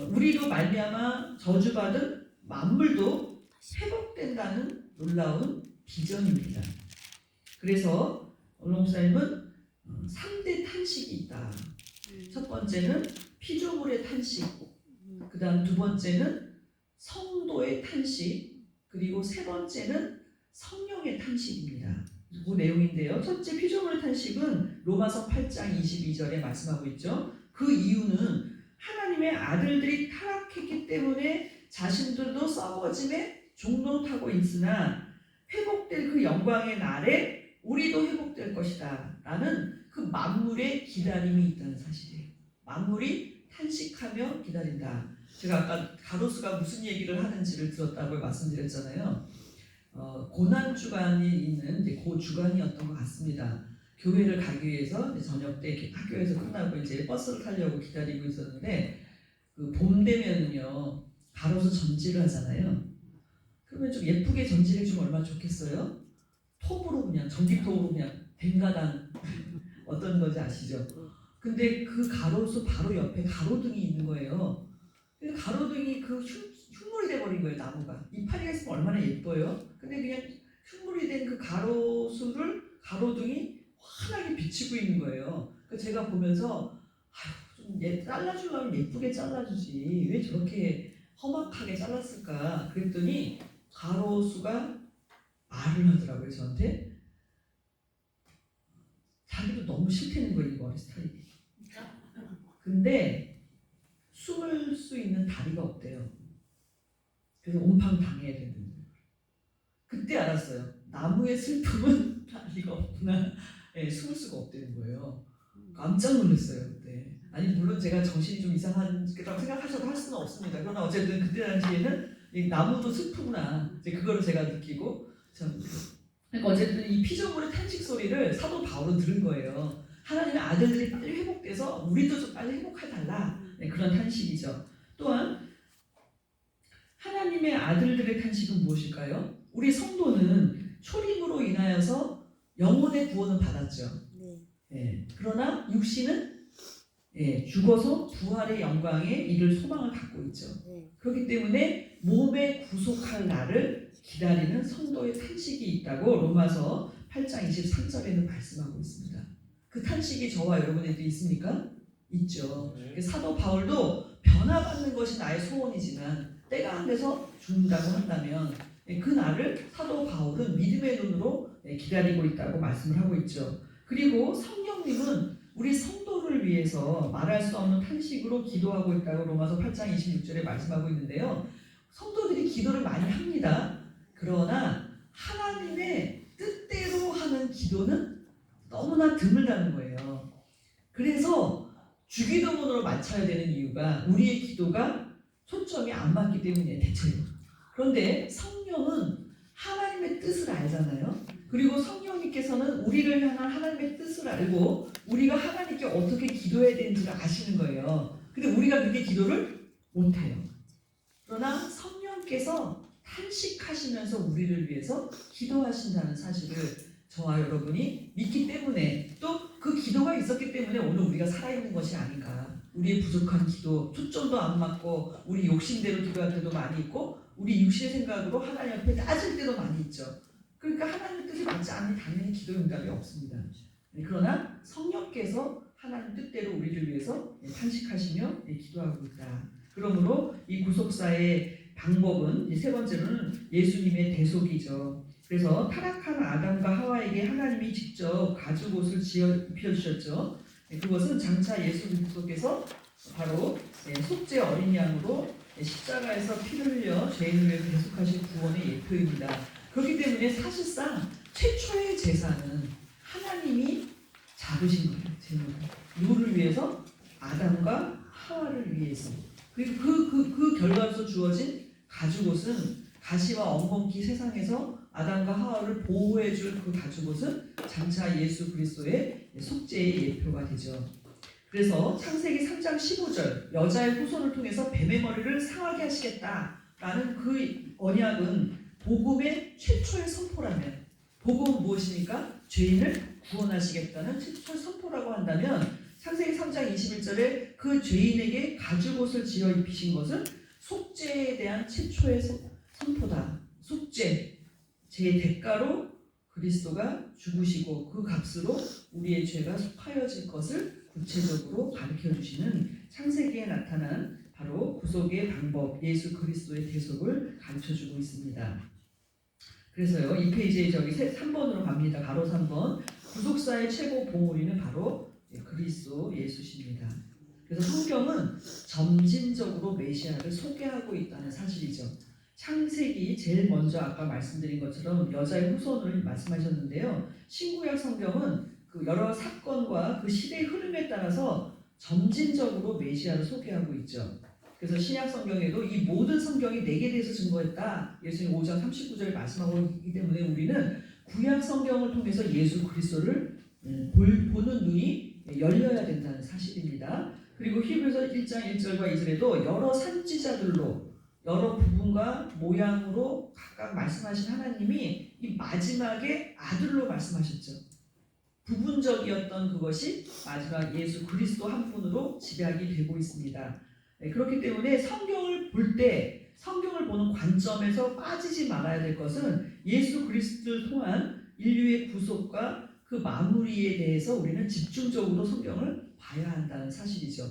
우리로 말미암아 저주받은 만물도 회복된다는 놀라운 비전입니다. 그래서 오늘 목사님은 3대 탄식이 있다. 첫 번째는 피조물의 탄식, 그 다음 두 번째는 성도의 탄식, 그리고 세 번째는 성령의 탄식입니다. 그 내용인데요. 첫째, 피조물의 탄식은 로마서 8장 22절에 말씀하고 있죠. 그 이유는 하나님의 아들들이 타락했기 때문에 자신들도 썩어짐에 종노릇하고 있으나 회복될 그 영광의 날에 우리도 회복될 것이다 라는 그 만물의 기다림이 있다는 사실이에요. 만물이 탄식하며 기다린다. 제가 아까 가로수가 무슨 얘기를 하는지를 들었다고 말씀드렸잖아요. 고난주간이 있는 그 주간이었던 것 같습니다. 교회를 가기 위해서 저녁 때 학교에서 끝나고 이제 버스를 타려고 기다리고 있었는데 그 봄 되면은요 가로수 전지를 하잖아요. 그러면 좀 예쁘게 전지를 주면 얼마나 좋겠어요? 톱으로 그냥 전기톱으로 그냥 댕가당 어떤 건지 아시죠? 근데 그 가로수 바로 옆에 가로등이 있는 거예요. 그래서 가로등이 그 흉물이 돼버린 거예요. 나무가 이파리가 있으면 얼마나 예뻐요. 근데 그냥 흉물이 된 그 가로수를 가로등이 환하게 비치고 있는 거예요. 그래서 제가 보면서 좀 잘라주려면 예쁘게 잘라주지 왜 저렇게 험악하게 잘랐을까 그랬더니 가로수가 말을 하더라고요. 저한테 자기도 너무 싫다는 거예요. 이 머리 스타일이. 근데 숨을 수 있는 다리가 없대요. 그래서 온팡 당해야 된다는 거예요. 그때 알았어요. 나무의 슬픔은 다리가 없구나. 네, 숨을 수가 없다는 거예요. 깜짝 놀랐어요. 그때. 아니 물론 제가 정신이 좀 이상하다고 생각하셔도 할 수는 없습니다. 그러나 어쨌든 그때 당시에는 이 나무도 슬프구나. 이제 그거를 제가 느끼고 참. 그러니까 어쨌든 이 피조물의 탄식 소리를 사도 바울은 들은 거예요. 하나님의 아들들이 빨리 회복돼서 우리도 좀 빨리 회복해달라. 네, 그런 탄식이죠. 또한 하나님의 아들들의 탄식은 무엇일까요? 우리 성도는 초림으로 인하여서 영혼의 구원을 받았죠. 네. 그러나 육신은 죽어서 부활의 영광에 이를 소망을 갖고 있죠. 그렇기 때문에 몸에 구속할 날을 기다리는 성도의 탄식이 있다고 로마서 8장 23절에는 말씀하고 있습니다. 그 탄식이 저와 여러분에게 있습니까? 있죠. 사도 바울도 변화받는 것이 나의 소원이지만 때가 안 돼서 죽는다고 한다면 그 날을 사도 바울은 믿음의 눈으로 기다리고 있다고 말씀을 하고 있죠. 그리고 성령님은 우리 성도를 위해서 말할 수 없는 탄식으로 기도하고 있다고 로마서 8장 26절에 말씀하고 있는데요. 성도들이 기도를 많이 합니다. 그러나 하나님의 뜻대로 하는 기도는 너무나 드물다는 거예요. 그래서 주기도문으로 맞춰야 되는 이유가 우리의 기도가 초점이 안 맞기 때문이에요. 대체로. 그런데 성령은 하나님의 뜻을 알잖아요. 그리고 성령님께서는 우리를 향한 하나님의 뜻을 알고 우리가 하나님께 어떻게 기도해야 되는지를 아시는 거예요. 근데 우리가 그렇게 기도를 못해요. 그러나 성령께서 탄식하시면서 우리를 위해서 기도하신다는 사실을 저와 여러분이 믿기 때문에 또 그 기도가 있었기 때문에 오늘 우리가 살아있는 것이 아닌가. 우리의 부족한 기도, 초점도 안 맞고 우리 욕심대로 기도할 때도 많이 있고 우리 육신의 생각으로 하나님 앞에 따질 때도 많이 있죠. 그러니까 하나님의 뜻이 맞지 않으면 당연히 기도 응답이 없습니다. 그러나 성령께서 하나님 뜻대로 우리를 위해서 탄식하시며 기도하고 있다. 그러므로 이 구속사의 방법은 세 번째로는 예수님의 대속이죠. 그래서 타락한 아담과 하와에게 하나님이 직접 가죽옷을 지어 입혀주셨죠. 그것은 장차 예수 그리스도께서 바로 속죄 어린 양으로 십자가에서 피를 흘려 죄인을 위해 대속하신 구원의 예표입니다. 그렇기 때문에 사실상 최초의 제사는 하나님이 잡으신 거예요. 제물을. 누구를 위해서? 아담과 하와를 위해서. 그리고 그 결과로서 주어진 가죽옷은 가시와 엉겅퀴 세상에서 아담과 하와를 보호해줄 그 가죽옷은 장차 예수 그리스도의 속죄의 예표가 되죠. 그래서 창세기 3장 15절 여자의 후손을 통해서 뱀의 머리를 상하게 하시겠다라는 그 언약은 복음의 최초의 선포라면 복음은 무엇입니까? 죄인을 구원하시겠다는 최초의 선포라고 한다면 창세기 3장 21절에 그 죄인에게 가죽옷을 지어 입히신 것은 속죄에 대한 최초의 선포다. 속죄, 제 대가로 그리스도가 죽으시고 그 값으로 우리의 죄가 속하여질 것을 구체적으로 가르쳐주시는 창세기에 나타난 바로 구속의 방법, 예수 그리스도의 대속을 가르쳐주고 있습니다. 그래서요, 이 페이지에 저기 3번으로 갑니다. 가로 3번. 구속사의 최고 보물이는 바로 그리스도 예수십니다. 그래서 성경은 점진적으로 메시아를 소개하고 있다는 사실이죠. 창세기 제일 먼저 아까 말씀드린 것처럼 여자의 후손을 말씀하셨는데요. 신구약 성경은 그 여러 사건과 그 시대의 흐름에 따라서 점진적으로 메시아를 소개하고 있죠. 그래서 신약 성경에도 이 모든 성경이 내게 대해서 증거했다. 예수님 5장 39절에 말씀하고 있기 때문에 우리는 구약 성경을 통해서 예수 그리스도를 보는 눈이 열려야 된다는 사실입니다. 그리고 히브리서 1장 1절과 2절에도 여러 선지자들로 여러 부분과 모양으로 각각 말씀하신 하나님이 이 마지막에 아들로 말씀하셨죠. 부분적이었던 그것이 마지막 예수 그리스도 한 분으로 집약이 되고 있습니다. 그렇기 때문에 성경을 볼 때 성경을 보는 관점에서 빠지지 말아야 될 것은 예수 그리스도를 통한 인류의 구속과 그 마무리에 대해서 우리는 집중적으로 성경을 봐야 한다는 사실이죠.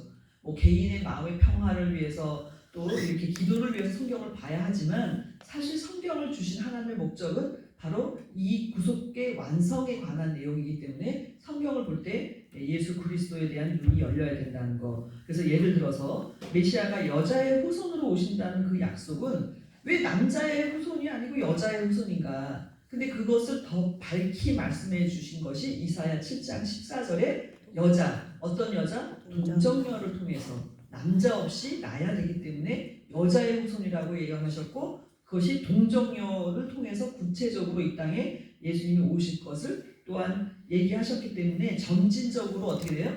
개인의 마음의 평화를 위해서 또 이렇게 기도를 위해서 성경을 봐야 하지만 사실 성경을 주신 하나님의 목적은 바로 이 구속의 완성에 관한 내용이기 때문에 성경을 볼 때 예수 그리스도에 대한 눈이 열려야 된다는 거. 그래서 예를 들어서 메시아가 여자의 후손으로 오신다는 그 약속은 왜 남자의 후손이 아니고 여자의 후손인가? 근데 그것을 더 밝히 말씀해 주신 것이 이사야 7장 14절에 여자, 어떤 여자? 동정녀를 통해서 남자 없이 낳아야 되기 때문에 여자의 후손이라고 예언하셨고 그것이 동정녀를 통해서 구체적으로 이 땅에 예수님이 오실 것을 또한 얘기하셨기 때문에 점진적으로 어떻게 돼요?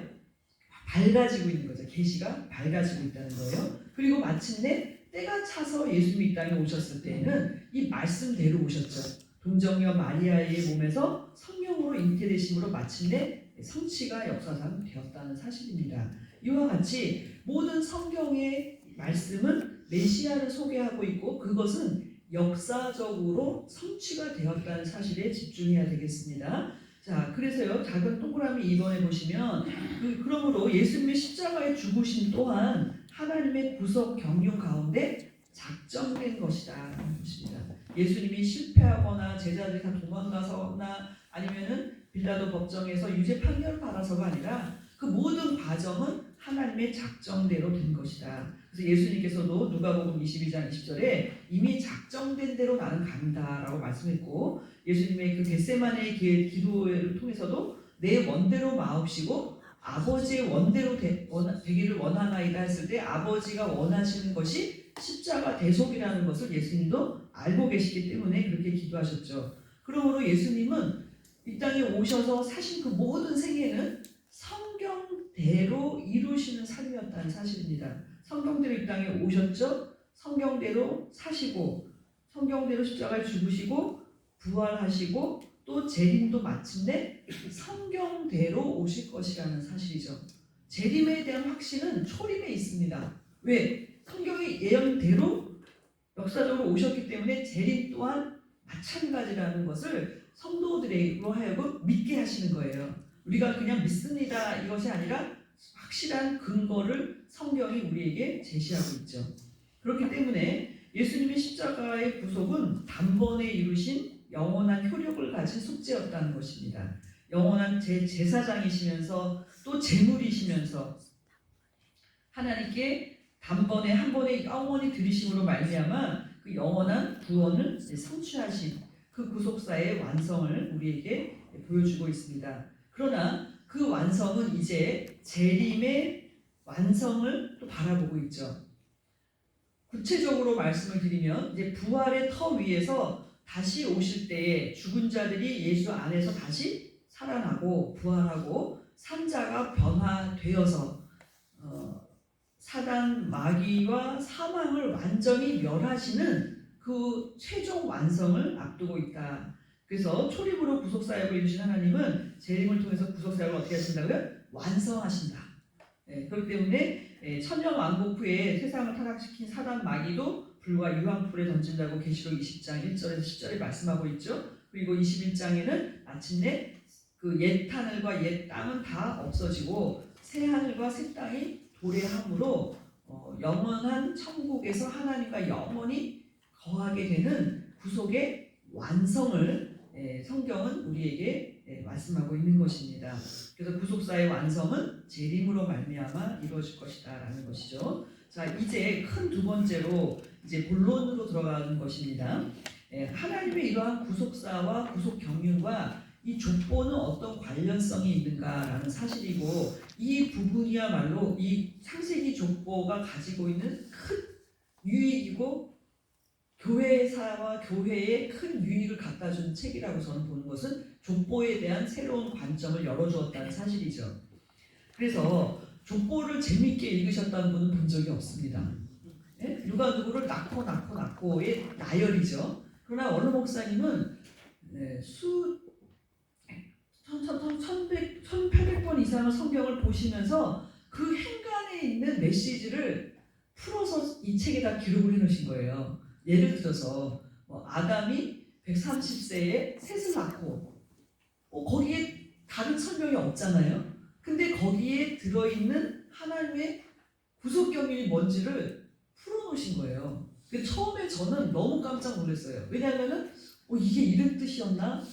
밝아지고 있는 거죠. 계시가 밝아지고 있다는 거예요. 그리고 마침내 때가 차서 예수님이 이 땅에 오셨을 때에는 이 말씀대로 오셨죠. 동정녀 마리아의 몸에서 성령으로 잉태되심으로 마침내 성취가 역사상 되었다는 사실입니다. 이와 같이 모든 성경의 말씀은 메시아를 소개하고 있고 그것은 역사적으로 성취가 되었다는 사실에 집중해야 되겠습니다. 자, 그래서요 작은 동그라미 2번에 보시면 그러므로 예수님의 십자가의 죽으심 또한 하나님의 구속 경륜 가운데 작정된 것이다 하는 것입니다. 예수님이 실패하거나 제자들이 다 도망가서나 아니면은 빌라도 법정에서 유죄 판결을 받아서가 아니라 그 모든 과정은 하나님의 작정대로 된 것이다. 그래서 예수님께서도 누가복음 22장 20절에 이미 작정된 대로 나는 간다라고 말씀했고 예수님의 그 겟세마네의 기도를 통해서도 내 원대로 마옵시고 아버지의 원대로 되기를 원하나이다 했을 때 아버지가 원하시는 것이 십자가 대속이라는 것을 예수님도 알고 계시기 때문에 그렇게 기도하셨죠. 그러므로 예수님은 이 땅에 오셔서 사신 그 모든 생애는 성경대로 이루시는 삶이었다는 사실입니다. 성경대로 이 땅에 오셨죠. 성경대로 사시고 성경대로 십자가에 죽으시고 부활하시고 또 재림도 마침내 성경대로 오실 것이라는 사실이죠. 재림에 대한 확신은 초림에 있습니다. 왜? 성경의 예언대로 역사적으로 오셨기 때문에 재림 또한 마찬가지라는 것을 성도들로 하여금 믿게 하시는 거예요. 우리가 그냥 믿습니다 이것이 아니라 확실한 근거를 성경이 우리에게 제시하고 있죠. 그렇기 때문에 예수님의 십자가의 구속은 단번에 이루신 영원한 효력을 가진 속죄였다는 것입니다. 영원한 제사장이시면서 또 제물이시면서 하나님께 단번에 한 번에 영원히 들이심으로 말미암아 그 영원한 구원을 성취하신 그 구속사의 완성을 우리에게 보여주고 있습니다. 그러나 그 완성은 이제 재림의 완성을 또 바라보고 있죠. 구체적으로 말씀을 드리면 이제 부활의 터 위에서 다시 오실 때에 죽은 자들이 예수 안에서 다시 살아나고 부활하고 산자가 변화되어서 사단 마귀와 사망을 완전히 멸하시는 그 최종 완성을 앞두고 있다. 그래서 초림으로 구속사역을 이루신 하나님은 재림을 통해서 구속사역을 어떻게 하신다고요? 완성하신다. 그렇기 때문에 천년왕국 후에 세상을 타락시킨 사단 마귀도 불과 유황불에 던진다고 계시록 20장 1절에서 10절에 말씀하고 있죠. 그리고 21장에는 마침내 그 옛 하늘과 옛 땅은 다 없어지고 새 하늘과 새 땅이 도래함으로 영원한 천국에서 하나님과 영원히 거하게 되는 구속의 완성을 성경은 우리에게 말씀하고 있는 것입니다. 그래서 구속사의 완성은 재림으로 말미암아 이루어질 것이다라는 것이죠. 자, 이제 큰 두 번째로 이제 본론으로 들어가는 것입니다. 하나님의 이러한 구속사와 구속 경륜과 이 족보는 어떤 관련성이 있는가라는 사실이고 이 부분이야말로 이 창세기 족보가 가지고 있는 큰 유익이고 교회사와 교회에 큰 유익을 갖다 준 책이라고 저는 보는 것은 족보에 대한 새로운 관점을 열어주었다는 사실이죠. 그래서 족보를 재미있게 읽으셨다는 분은 본 적이 없습니다. 누가 누구를 낳고의 나열이죠. 그러나 원로 목사님은 1800번 이상의 성경을 보시면서 그 행간에 있는 메시지를 풀어서 이 책에다 기록을 해놓으신 거예요. 예를 들어서 아담이 130세에 셋을 낳고 거기에 다른 설명이 없잖아요. 근데 거기에 들어있는 하나님의 구속 경륜이 뭔지를 풀어놓으신 거예요. 처음에 저는 너무 깜짝 놀랐어요. 왜냐하면은 이게 이런 뜻이었나?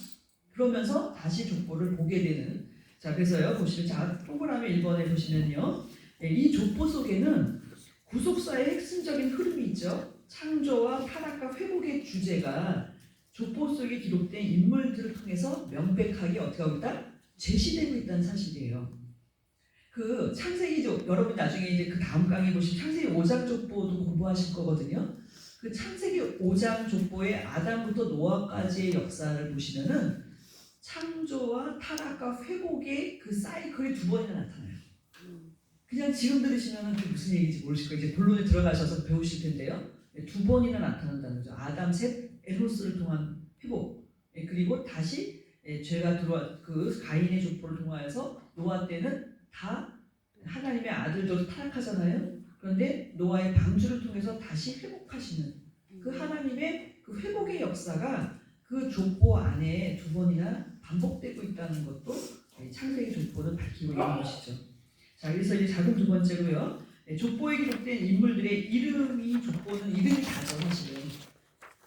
그러면서 다시 족보를 보게 되는. 자, 그래서요 보시면 자 동그라미 1번에 보시면요, 이 족보 속에는 구속사의 핵심적인 흐름이 있죠. 창조와 타락과 회복의 주제가 족보 속에 기록된 인물들을 통해서 명백하게 어떻게 하고 있다? 제시되고 있다는 사실이에요. 그 창세기 여러분 나중에 이제 그 다음 강의 보시면 창세기 5장 족보도 공부하실 거거든요. 그 창세기 5장 족보의 아담부터 노아까지의 역사를 보시면은 창조와 타락과 회복의 그 사이클이 두 번이나 나타나요. 그냥 지금 들으시면은 그게 무슨 얘기인지 모르실 거예요. 이제 본론에 들어가셔서 배우실 텐데요. 두 번이나 나타난다는 거죠. 아담, 셋, 에노스를 통한 회복. 그리고 다시 죄가 들어와 그 가인의 족보를 통하여서 노아 때는 다 하나님의 아들도 타락하잖아요. 그런데 노아의 방주를 통해서 다시 회복하시는 그 하나님의 그 회복의 역사가 그 족보 안에 두 번이나 반복되고 있다는 것도 창세기 족보는 밝히고 있는 것이죠. 자, 그래서 이제 작은 두 번째로요, 족보에 기록된 인물들의 이름이 족보는 이름이 다죠 사실은.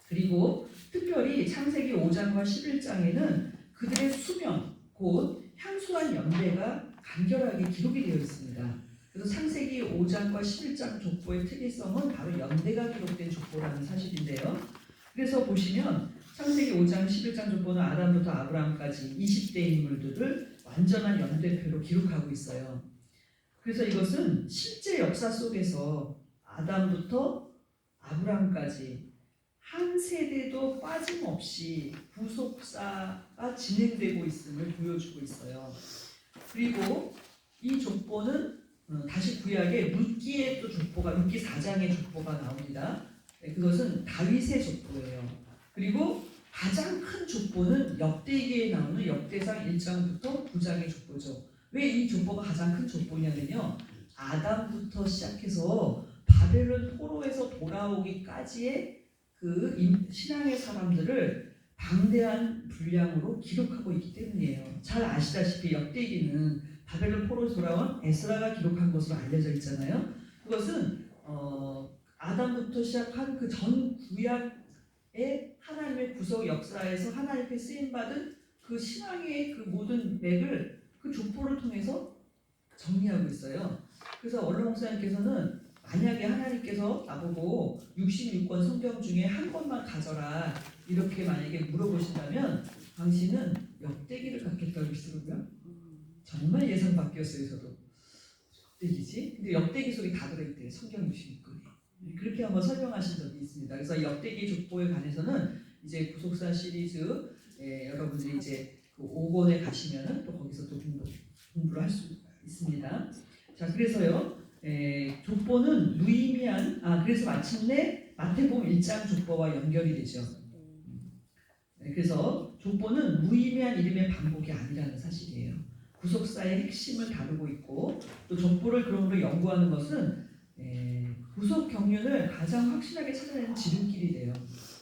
그리고 특별히 창세기 5장과 11장에는 그들의 수명, 곧 향수한 연대가 간결하게 기록이 되어 있습니다. 그래서 창세기 5장과 11장 족보의 특이성은 바로 연대가 기록된 족보라는 사실인데요. 그래서 보시면 창세기 5장 11장 족보는 아담부터 아브라함까지 20대 인물들을 완전한 연대표로 기록하고 있어요. 그래서 이것은 실제 역사 속에서 아담부터 아브라함까지 한 세대도 빠짐없이 구속사가 진행되고 있음을 보여주고 있어요. 그리고 이 족보는 다시 구약에 룻기의 또 족보가, 룻기 4장의 족보가 나옵니다. 그것은 다윗의 족보예요. 그리고 가장 큰 족보는 역대기에 나오는 역대상 1장부터 9장의 족보죠. 왜 이 족보가 가장 큰 족보냐면요, 아담부터 시작해서 바벨론 포로에서 돌아오기까지의 그 신앙의 사람들을 방대한 분량으로 기록하고 있기 때문이에요. 잘 아시다시피 역대기는 바벨론 포로에서 돌아온 에스라가 기록한 것으로 알려져 있잖아요. 그것은 아담부터 시작한 그 전 구약의 하나님의 구속 역사에서 하나님께 쓰임받은 그 신앙의 그 모든 맥을 그 족보를 통해서 정리하고 있어요. 그래서 원로 목사님께서는 만약에 하나님께서 나보고 66권 성경 중에 한 권만 가져라 이렇게 만약에 물어보신다면 당신은 역대기를 갖겠다고 그러시더라고요. 정말 예상 밖이었어요. 저도 역대기지? 근데 역대기 속에 다 들어있대요. 성경 66권에. 그렇게 한번 설명하신 적이 있습니다. 그래서 역대기 족보에 관해서는 이제 구속사 시리즈 여러분들이 이제 그 5권에 가시면은 또 거기서 또 공부를 할 수 있습니다. 자, 그래서요, 족보는 무의미한, 그래서 마침내 마태복음 1장 족보와 연결이 되죠. 그래서 족보는 무의미한 이름의 반복이 아니라는 사실이에요. 구속사의 핵심을 다루고 있고, 또 족보를 그러므로 연구하는 것은 구속 경륜을 가장 확실하게 찾아내는 지름길이 돼요.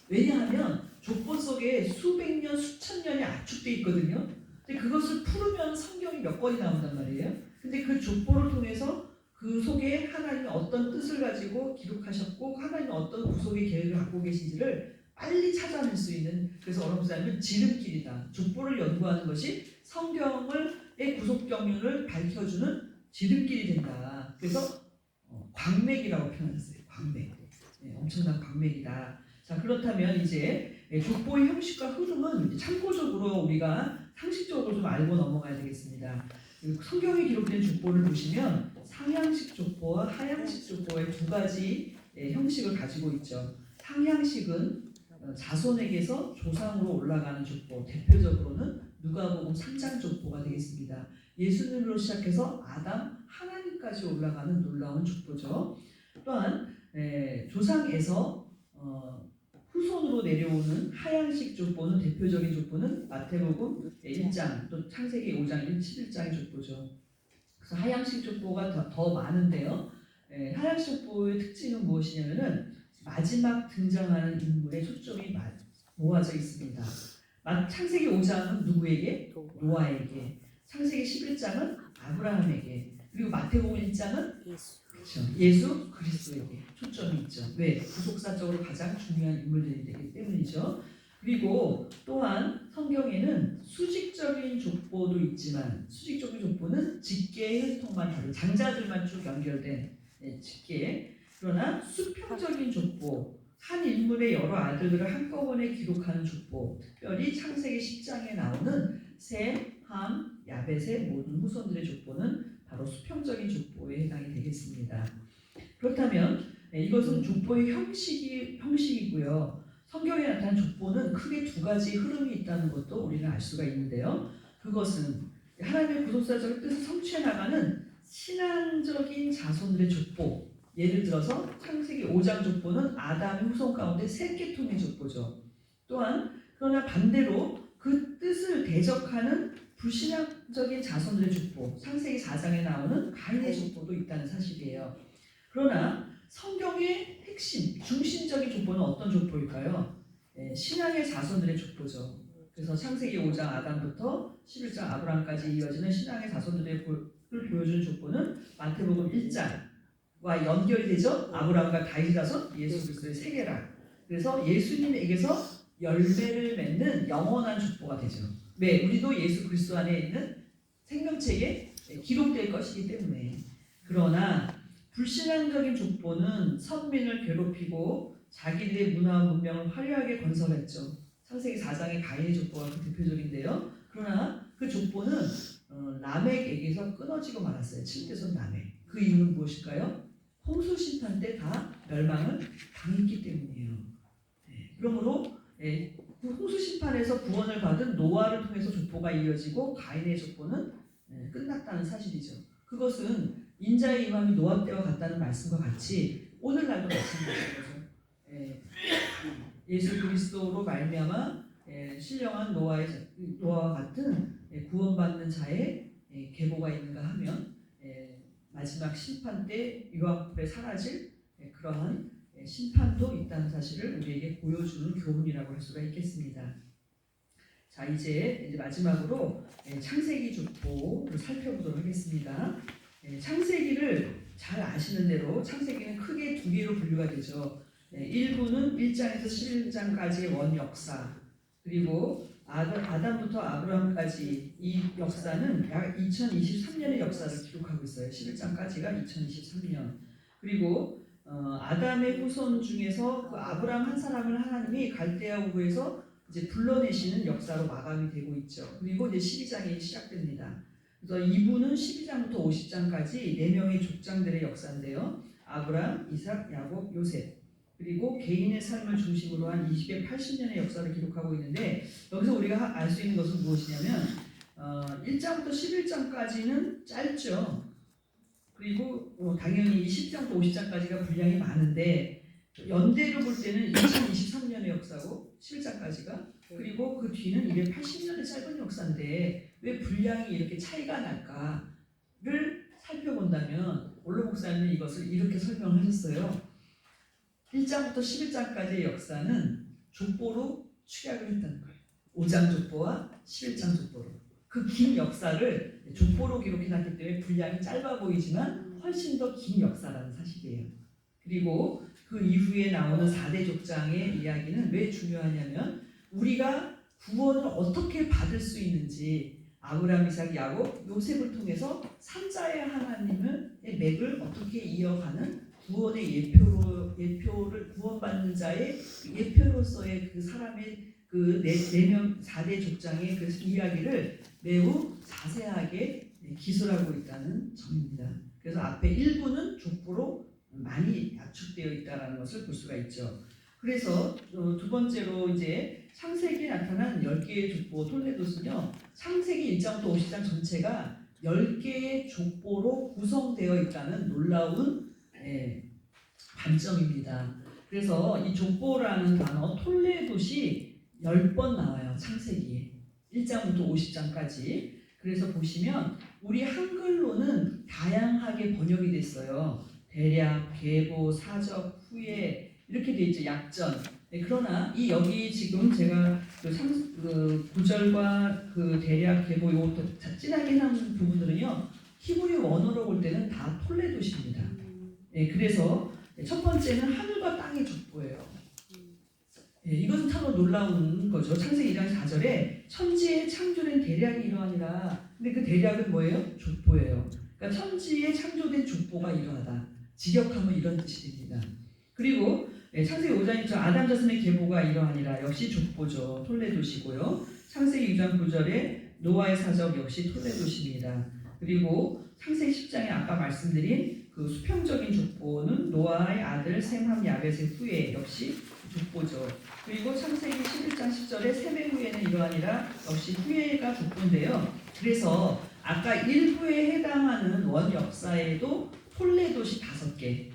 왜냐하면 족보 속에 수백 년, 수천 년이 압축되어 있거든요. 근데 그것을 풀으면 성경이 몇 권이 나온단 말이에요. 근데 그 족보를 통해서 그 속에 하나님이 어떤 뜻을 가지고 기록하셨고 하나님이 어떤 구속의 계획을 갖고 계신지를 빨리 찾아낼 수 있는, 그래서 어느 목사님은 지름길이다. 족보를 연구하는 것이 성경의 구속 경륜을 밝혀주는 지름길이 된다. 그래서 광맥이라고 표현했어요. 광맥. 엄청난 광맥이다. 자, 그렇다면 이제 족보의 형식과 흐름은 참고적으로 우리가 상식적으로 좀 알고 넘어가야 되겠습니다. 성경에 기록된 족보를 보시면 상향식 족보와 하향식 족보의 두 가지 형식을 가지고 있죠. 상향식은 자손에게서 조상으로 올라가는 족보, 대표적으로는 누가복음 3장 족보가 되겠습니다. 예수님으로 시작해서 아담, 하나님까지 올라가는 놀라운 족보죠. 또한 조상에서 후손으로 내려오는 하향식 족보는, 대표적인 족보는 마태복음 1장 또 창세기 5장 11장의 족보죠. 그래서 하향식 족보가 더 많은데요. 하향식 족보의 특징은 무엇이냐면은 마지막 등장하는 인물의 초점이 모아져 있습니다. 창세기 5장은 누구에게? 노아에게. 창세기 11장은 아브라함에게. 그리고 마태복음 1장은 예수. 그렇죠. 예수 그리스도에게 초점이 있죠. 왜? 구속사적으로 가장 중요한 인물들이 되기 때문이죠. 그리고 또한 성경에는 수직적인 족보도 있지만 수직적인 족보는 직계의 혈통만 다른 장자들만 쭉 연결된 직계. 그러나 수평적인 족보, 한 인물의 여러 아들들을 한꺼번에 기록하는 족보, 특별히 창세기 10장에 나오는 셈, 함, 야벳의 모든 후손들의 족보는 바로 수평적인 족보에 해당이 되겠습니다. 그렇다면 이것은 족보의 형식이고요. 성경에 나타난 족보는 크게 두 가지 흐름이 있다는 것도 우리는 알 수가 있는데요. 그것은 하나님의 구속사적인 뜻을 성취해 나가는 신앙적인 자손들의 족보. 예를 들어서 창세기 5장 족보는 아담의 후손 가운데 세 계통의 족보죠. 또한 그러나 반대로 그 뜻을 대적하는 불신앙적인 자손들의 족보, 창세기 4장에 나오는 가인의 족보도 있다는 사실이에요. 그러나 성경의 핵심, 중심적인 족보는 어떤 족보일까요? 신앙의 자손들의 족보죠. 그래서 창세기 5장 아담부터 11장 아브라함까지 이어지는 신앙의 자손들의 보여주는 족보는 마태복음 1장과 연결이 되죠. 아브라함과 다윗 자손, 예수 그리스도의 세계라. 그래서 예수님에게서 열매를 맺는 영원한 족보가 되죠. 왜? 우리도 예수 그리스도 안에 있는 생명책에 기록될 것이기 때문에. 그러나 불신앙적인 족보는 선민을 괴롭히고 자기들의 문화와 문명을 화려하게 건설했죠. 창세기 4장의 가인의 족보가 그 대표적인데요. 그러나 그 족보는 라멕에게서 끊어지고 말았어요. 7대손 라멕. 그 이유는 무엇일까요? 홍수 심판 때 다 멸망을 당했기 때문이에요. 그러므로 그 홍수 심판에서 구원을 받은 노아를 통해서 족보가 이어지고 가인의 족보는 끝났다는 사실이죠. 그것은 인자의 임함이 노아 때와 같다는 말씀과 같이 오늘날도 마찬가지인 거죠. 예수 그리스도로 말미암아 신령한 노아와 같은 구원받는 자의 계보가 있는가 하면 마지막 심판 때 유황불에 사라질 그러한 심판도 있다는 사실을 우리에게 보여주는 교훈이라고 할 수가 있겠습니다. 자, 이제 마지막으로 창세기 족보를 살펴보도록 하겠습니다. 창세기를 잘 아시는 대로 창세기는 크게 두 개로 분류가 되죠. 1부는 1장에서 11장까지의 원 역사, 그리고 아담부터 아브라함까지 이 역사는 약 2023년의 역사를 기록하고 있어요. 11장까지가 2023년. 그리고 아담의 후손 중에서 그 아브라함 한 사람을 하나님이 갈대아 우에서 이제 불러내시는 역사로 마감이 되고 있죠. 그리고 이제 12장이 시작됩니다. 그래서 2부는 12장부터 50장까지 4명의 족장들의 역사인데요. 아브라함, 이삭, 야곱, 요셉, 그리고 개인의 삶을 중심으로 한 280년의 역사를 기록하고 있는데, 여기서 우리가 알 수 있는 것은 무엇이냐면 1장부터 11장까지는 짧죠. 그리고 당연히 10장부터 50장까지가 분량이 많은데 연대로 볼 때는 2023년의 역사고 11장까지가, 그리고 그 뒤는 280년의 짧은 역사인데 왜 분량이 이렇게 차이가 날까를 살펴본다면 올로 목사님은 이것을 이렇게 설명하셨어요. 1장부터 11장까지의 역사는 족보로 축약을 했다는 거예요. 5장 족보와 11장 족보로. 그 긴 역사를 족보로 기록해놨기 때문에 분량이 짧아 보이지만 훨씬 더 긴 역사라는 사실이에요. 그리고 그 이후에 나오는 4대 족장의 이야기는 왜 중요하냐면 우리가 구원을 어떻게 받을 수 있는지, 아브라함, 이삭, 야곱, 요셉을 통해서 삼자의 하나님의 맥을 어떻게 이어가는 구원의 예표를 구원받는 자의 예표로서의 그 사람의 그 네 명 4대 족장의 그 이야기를 매우 자세하게 기술하고 있다는 점입니다. 그래서 앞에 1부는 족보로 많이 압축되어 있다는 것을 볼 수가 있죠. 그래서 두 번째로 이제 창세기에 나타난 10개의 족보 톨레도스는요, 창세기 1장부터 50장 전체가 10개의 족보로 구성되어 있다는 놀라운 관점입니다. 그래서 이 족보라는 단어 톨레도시 10번 나와요. 창세기에 1장부터 50장까지. 그래서 보시면 우리 한글로는 다양하게 번역이 됐어요. 대략, 계보, 사적, 후예 이렇게 돼 있죠. 약전. 그러나 이 여기 지금 제가 그 구절과 그 대략, 계보 요것도 진하게 해놓은 부분들은요, 히브리 원어로 볼 때는 다 톨레도시입니다. 예, 그래서 첫 번째는 하늘과 땅의 족보예요. 예, 이것은 참 놀라운 거죠. 창세기 1장 4절에 천지의 창조된 대략이 이러하니라. 근데 그 대략은 뭐예요? 족보예요. 그러니까 천지에 창조된 족보가 이러하다. 직역하면 이런 뜻이 됩니다. 그리고 창세기 5장 2절 아담 자손의 계보가 이러하니라. 역시 족보죠. 톨레도시고요. 창세기 6장 9절에 노아의 사적 역시 톨레도시입니다. 그리고 창세기 10장에 아까 말씀드린 그 수평적인 족보는 노아의 아들 셈, 함, 야벳의 후예 역시 족보죠. 그리고 창세기 11장 10절에 셈의 후예는 이러하니라 역시 후예가 족보인데요. 그래서 아까 일부에 해당하는 원 역사에도 톨레도시 5개,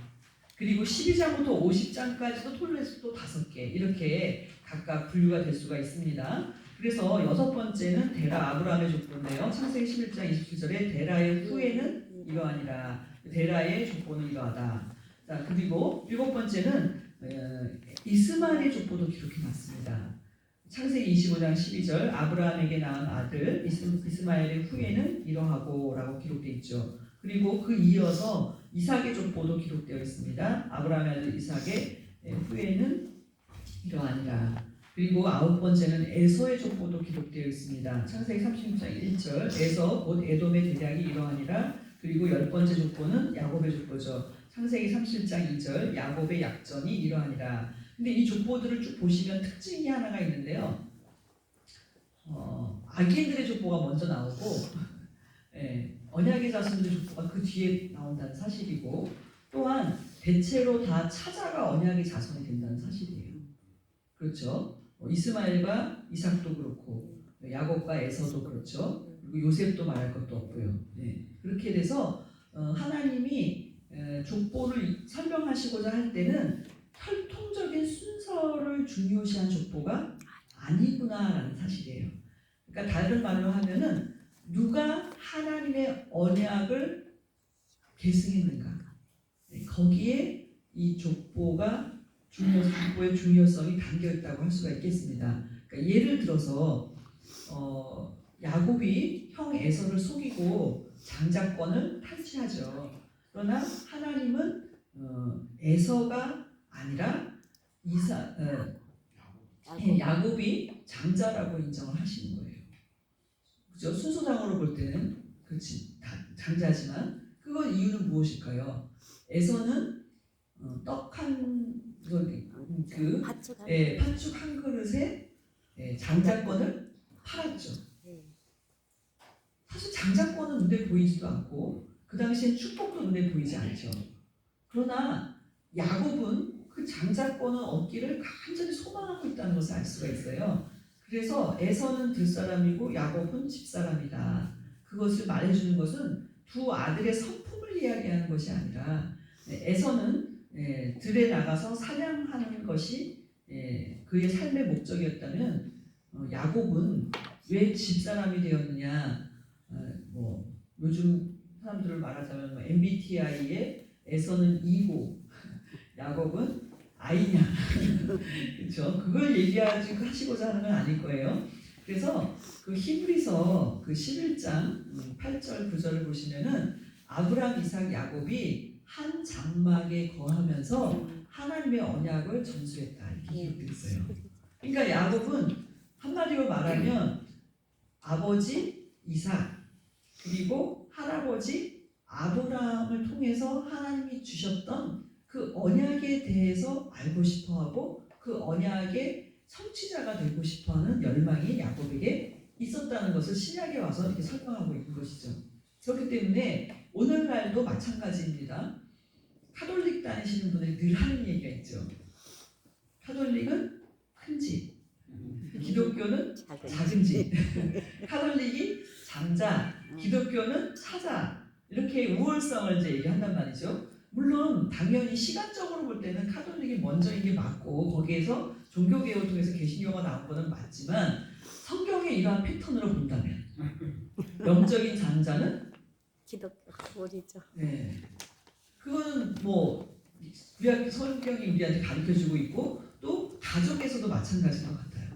그리고 12장부터 50장까지도 톨레도시 5개 이렇게 각각 분류가 될 수가 있습니다. 그래서 여섯 번째는 데라 아브라함의 족보인데요. 창세기 11장 27절에 데라의 후예는 이러하니라. 데라의 족보는 이러하다. 자, 그리고 일곱 번째는 이스마엘의 족보도 기록해놨습니다. 창세기 25장 12절 아브라함에게 낳은 아들 이스마엘의 후예는 이러하고 라고 기록되어 있죠. 그리고 그 이어서 이삭의 족보도 기록되어 있습니다. 아브라함의 아들 이삭의 후예는 이러하니라. 그리고 아홉 번째는 에서의 족보도 기록되어 있습니다. 창세기 36장 1절 에서 곧 에돔의 대략이 이러하니라. 그리고 열 번째 족보는 야곱의 족보죠. 창세기 37장 2절 야곱의 약전이 이러하니라. 근데 이 족보들을 쭉 보시면 특징이 하나가 있는데요. 악인들의 족보가 먼저 나오고 언약의 자손들의 족보가 그 뒤에 나온다는 사실이고, 또한 대체로 다 차자가 언약의 자손이 된다는 사실이에요. 그렇죠? 이스마엘과 이삭도 그렇고 야곱과 에서도 그렇죠. 그리고 요셉도 말할 것도 없고요. 그렇게 돼서 하나님이 족보를 설명하시고자 할 때는 혈통적인 순서를 중요시한 족보가 아니구나라는 사실이에요. 그러니까 다른 말로 하면은 누가 하나님의 언약을 계승했는가, 거기에 이 족보의 중요성이 담겨 있다고 할 수가 있겠습니다. 그러니까 예를 들어서 야곱이 형 에서를 속이고 장자권을 탈취하죠. 그러나 하나님은 에서가 아니라 야곱이 장자라고 인정을 하시는 거예요. 그죠? 순서상으로 볼 때는 그렇지 장자지만 그건 이유는 무엇일까요? 에서는 팥죽 한 그릇에 장자권을 팔았죠. 사실 장자권은 눈에 보이지도 않고 그 당시엔 축복도 눈에 보이지 않죠. 그러나 야곱은 그 장자권을 얻기를 간절히 소망하고 있다는 것을 알 수가 있어요. 그래서 에서는 들사람이고 야곱은 집사람이다. 그것을 말해주는 것은 두 아들의 성품을 이야기하는 것이 아니라 에서는 들에 나가서 사냥하는 것이 그의 삶의 목적이었다면 야곱은 왜 집사람이 되었느냐, 요즘 사람들을 말하자면 MBTI에 에서는 E고 야곱은 I냐 그렇죠? 그걸 얘기하시고자 하는 건 아닐 거예요. 그래서 그 히브리서 그 11장 8절 9절을 보시면은 아브라함, 이삭, 야곱이 한 장막에 거하면서 하나님의 언약을 전수했다 이렇게 기록되어 있어요. 그러니까 야곱은 한마디로 말하면 아버지 이삭 그리고 할아버지 아브라함을 통해서 하나님이 주셨던 그 언약에 대해서 알고 싶어하고 그 언약의 성취자가 되고 싶어하는 열망이 야곱에게 있었다는 것을 신약에 와서 이렇게 설명하고 있는 것이죠. 그렇기 때문에 오늘날도 마찬가지입니다. 카톨릭 다니시는 분들이 늘 하는 얘기가 있죠. 카톨릭은 큰 집, 기독교는 작은 집. 카톨릭이 장자, 기독교는 사자. 이렇게 우월성을 이제 얘기한단 말이죠. 물론 당연히 시간적으로 볼 때는 카톨릭이 먼저인 게 맞고 거기에서 종교개혁을 통해서 개신교가 나온 거는 맞지만 성경의 이러한 패턴으로 본다면 영적인 장자는 기독교이죠. 그거는 성경이 우리한테 가르쳐주고 있고 또 가족에서도 마찬가지인 것 같아요.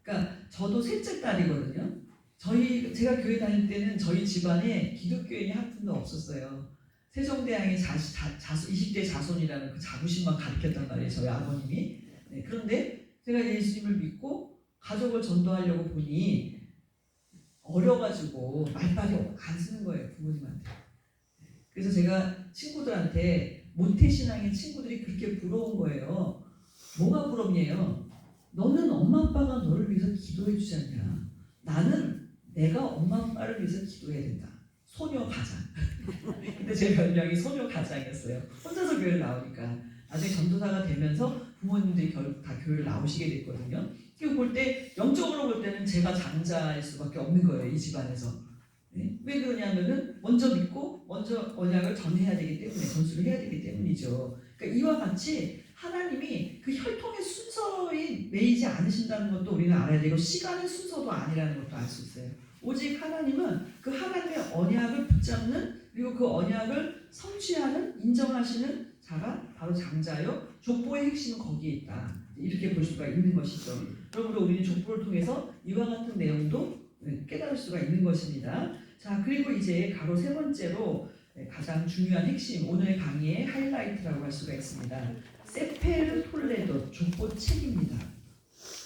그러니까 저도 셋째 딸이거든요. 제가 교회 다닐 때는 저희 집안에 기독교인이 한 분도 없었어요. 세종대왕의 20대 자손이라는 그 자부심만 가르쳤단 말이에요. 저희 아버님이. 네, 그런데 제가 예수님을 믿고 가족을 전도하려고 보니 어려가지고 말빨이 안 쓰는 거예요. 부모님한테. 그래서 제가 친구들한테 모태신앙인 친구들이 그렇게 부러운 거예요. 뭐가 부럽냐요? 너는 엄마 아빠가 너를 위해서 기도해 주지 않냐. 나는 내가 엄마 아빠를 위해서 기도해야 된다. 소녀 가장. 근데 제 별명이 소녀 가장이었어요. 혼자서 교회를 나오니까. 나중에 전도사가 되면서 부모님들이 결국 다 교회를 나오시게 됐거든요. 그리고 볼 때 영적으로 볼 때는 제가 장자일 수밖에 없는 거예요. 이 집안에서. 네? 왜 그러냐면은 먼저 믿고 먼저 언약을 전해야 되기 때문에 전수를 해야 되기 때문이죠. 그러니까 이와 같이 하나님이 그 혈통의 순서에 매이지 않으신다는 것도 우리는 알아야 되고 시간의 순서도 아니라는 것도 알 수 있어요. 오직 하나님은 그 하나님의 언약을 붙잡는 그리고 그 언약을 성취하는 인정하시는 자가 바로 장자요. 족보의 핵심은 거기에 있다. 이렇게 볼 수가 있는 것이죠. 그러므로 우리는 족보를 통해서 이와 같은 내용도 깨달을 수가 있는 것입니다. 자, 그리고 이제 가로 세 번째로 가장 중요한 핵심, 오늘의 강의의 하이라이트라고 할 수가 있습니다. 세페르 톨레도 족보 책입니다.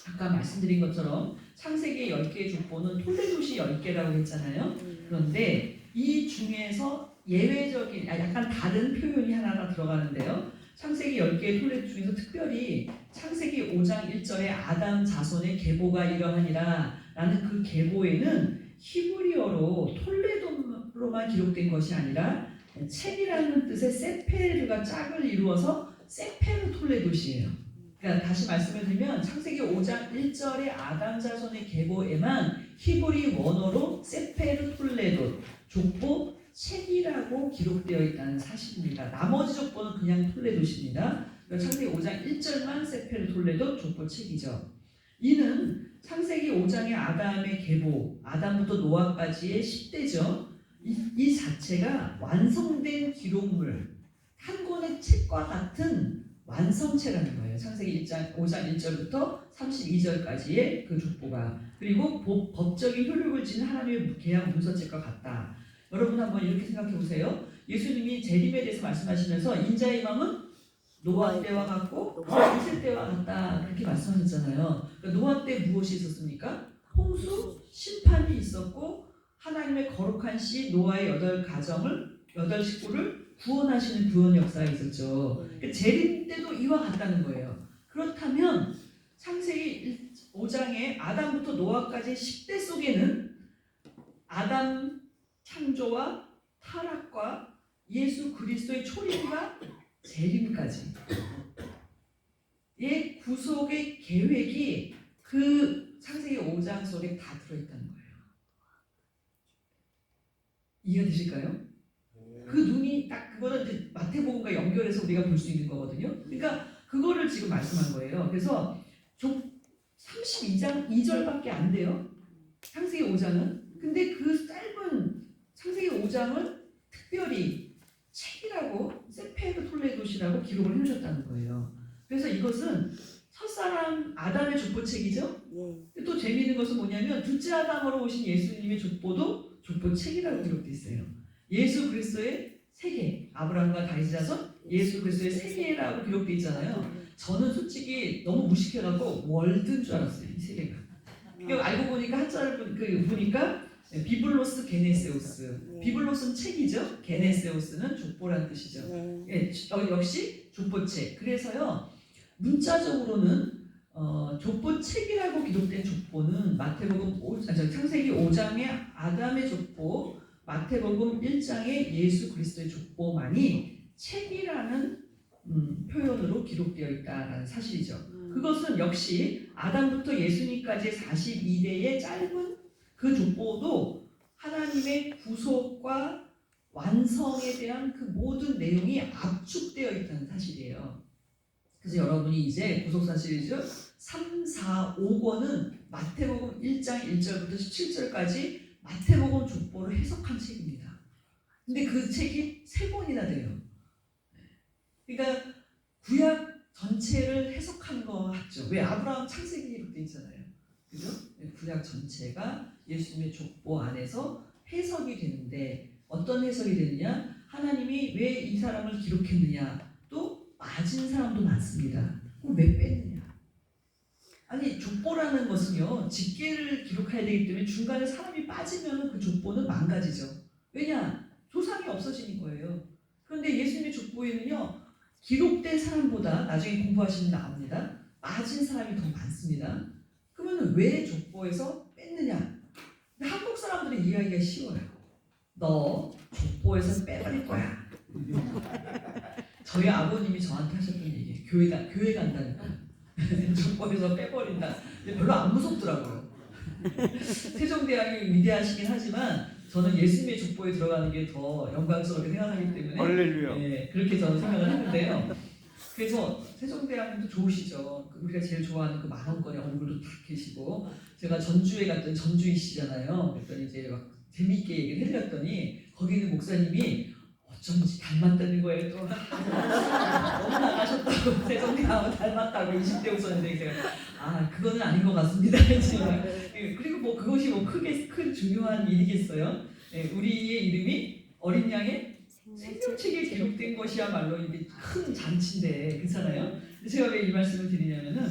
아까 말씀드린 것처럼 창세기 10개의 족보는 톨레도시 10개라고 했잖아요. 그런데 이 중에서 예외적인, 약간 다른 표현이 하나가 들어가는데요. 창세기 10개의 톨레도 중에서 특별히 창세기 5장 1절에 아담 자손의 계보가 이러하니라 라는 그 계보에는 히브리어로 톨레도로만 기록된 것이 아니라 책이라는 뜻의 세페르가 짝을 이루어서 세페르 톨레도시예요. 그러니까 다시 말씀을 드리면 창세기 5장 1절의 아담 자손의 계보에만 히브리 원어로 세페르 톨레도 족보 책이라고 기록되어 있다는 사실입니다. 나머지 족보는 그냥 톨레도시입니다. 그러니까 창세기 5장 1절만 세페르 톨레도 족보 책이죠. 이는 창세기 5장의 아담의 계보, 아담부터 노아까지의 10대죠. 이 자체가 완성된 기록물, 한 권의 책과 같은 완성체라는 거예요. 창세기 5장 1절부터 32절까지의 그 족보가. 그리고 법적인 효력을 지닌 하나님의 계약 문서책과 같다. 여러분 한번 이렇게 생각해 보세요. 예수님이 재림에 대해서 말씀하시면서 인자의 마음은 노아 때와 같고 이슬 때와 같다 그렇게 말씀하셨잖아요. 그러니까 노아 때 무엇이 있었습니까? 홍수, 심판이 있었고 하나님의 거룩한 씨 노아의 8 식구를 구원하시는 구원 역사가 있었죠. 그러니까 재림 때도 이와 같다는 거예요. 그렇다면 창세기 5장의 아담부터 노아까지의 10대 속에는 아담 창조와 타락과 예수 그리스도의 초림과 재림까지 의 구속의 계획이 그 창세기 5장 속에 다 들어있다는 거예요. 이해가 되실까요? 그 눈이 딱 그거는 이제 마태복음과 연결해서 우리가 볼 수 있는 거거든요. 그러니까 그거를 지금 말씀한 거예요. 그래서 32장 2절밖에 안 돼요. 창세기 5장은. 근데 그 짧은 창세기 5장을 특별히 책이라고 세페르 톨레도시라고 기록을 해주셨다는 거예요. 그래서 이것은 첫사람 아담의 족보책이죠. 또 재미있는 것은 뭐냐면 둘째 아담으로 오신 예수님의 족보도 족보책이라고 기록되어 있어요. 예수 그리스도의 세계, 아브라함과 다윗 자손 예수 그리스도의 세계라고 기록되어 있잖아요. 저는 솔직히 너무 무식해갖고 월드인 줄 알았어요. 이 세계가. 알고 보니까 한자를 보니까 비블로스 게네세우스. 비블로스는 책이죠. 게네세우스는 족보라는 뜻이죠. 예, 역시 족보책. 그래서요 문자적으로는 족보책이라고 기록된 족보는 창세기 5장의 아담의 족보, 마태복음 1장의 예수 그리스도의 족보만이 책이라는 표현으로 기록되어 있다는 사실이죠. 그것은 역시 아담부터 예수님까지의 42대의 짧은 그 족보도 하나님의 구속과 완성에 대한 그 모든 내용이 압축되어 있다는 사실이에요. 그래서 여러분이 이제 구속사실이죠. 3, 4, 5권은 마태복음 1장 1절부터 17절까지 마태복음 족보를 해석한 책입니다. 근데 그 책이 3권이나 돼요. 그러니까 구약 전체를 해석한 거 같죠. 왜? 아브라함 창세기 기록돼 있잖아요. 그죠? 구약 전체가 예수님의 족보 안에서 해석이 되는데 어떤 해석이 되느냐? 하나님이 왜 이 사람을 기록했느냐? 또 빠진 사람도 많습니다. 그럼 왜 뺐느냐? 아니 족보라는 것은요 직계를 기록해야 되기 때문에 중간에 사람이 빠지면 그 족보는 망가지죠. 왜냐? 조상이 없어지는 거예요. 그런데 예수님의 족보에는요 기록된 사람보다 나중에 공부하시면 나옵니다. 빠진 사람이 더 많습니다. 그러면 왜 족보에서 뺐느냐? 근데 한국 사람들은 이해하기가 쉬워요. 너 족보에서 빼버릴 거야. 저희 아버님이 저한테 하셨던 얘기. 교회 간다니까. 족보에서 빼버린다. 근데 별로 안 무섭더라고요. 세종대왕이 위대하시긴 하지만 저는 예수님의 족보에 들어가는 게 더 영광스럽게 생각하기 때문에 할렐루야. 네, 그렇게 저는 생각을 하는데요. 그래서 세종대왕님도 좋으시죠. 우리가 제일 좋아하는 그 만원권의 얼굴도 탁 계시고 제가 전주에 갔더니 전주이시잖아요. 그랬더니 이제 막 재미있게 얘기를 해드렸더니 거기 있는 목사님이 어쩐지 닮았다는 거예요. 또 너무 나가셨다고 세종대왕하고 닮았다고 20대 웃었는데 제가 그거는 아닌 것 같습니다. 그리고 뭐 그것이 뭐 크게 큰 중요한 일이겠어요. 네, 우리의 이름이 어린 양의 생명책에 기록된 것이야말로 이게 큰 잔치인데 그렇잖아요. 제가 왜 이 말씀을 드리냐면은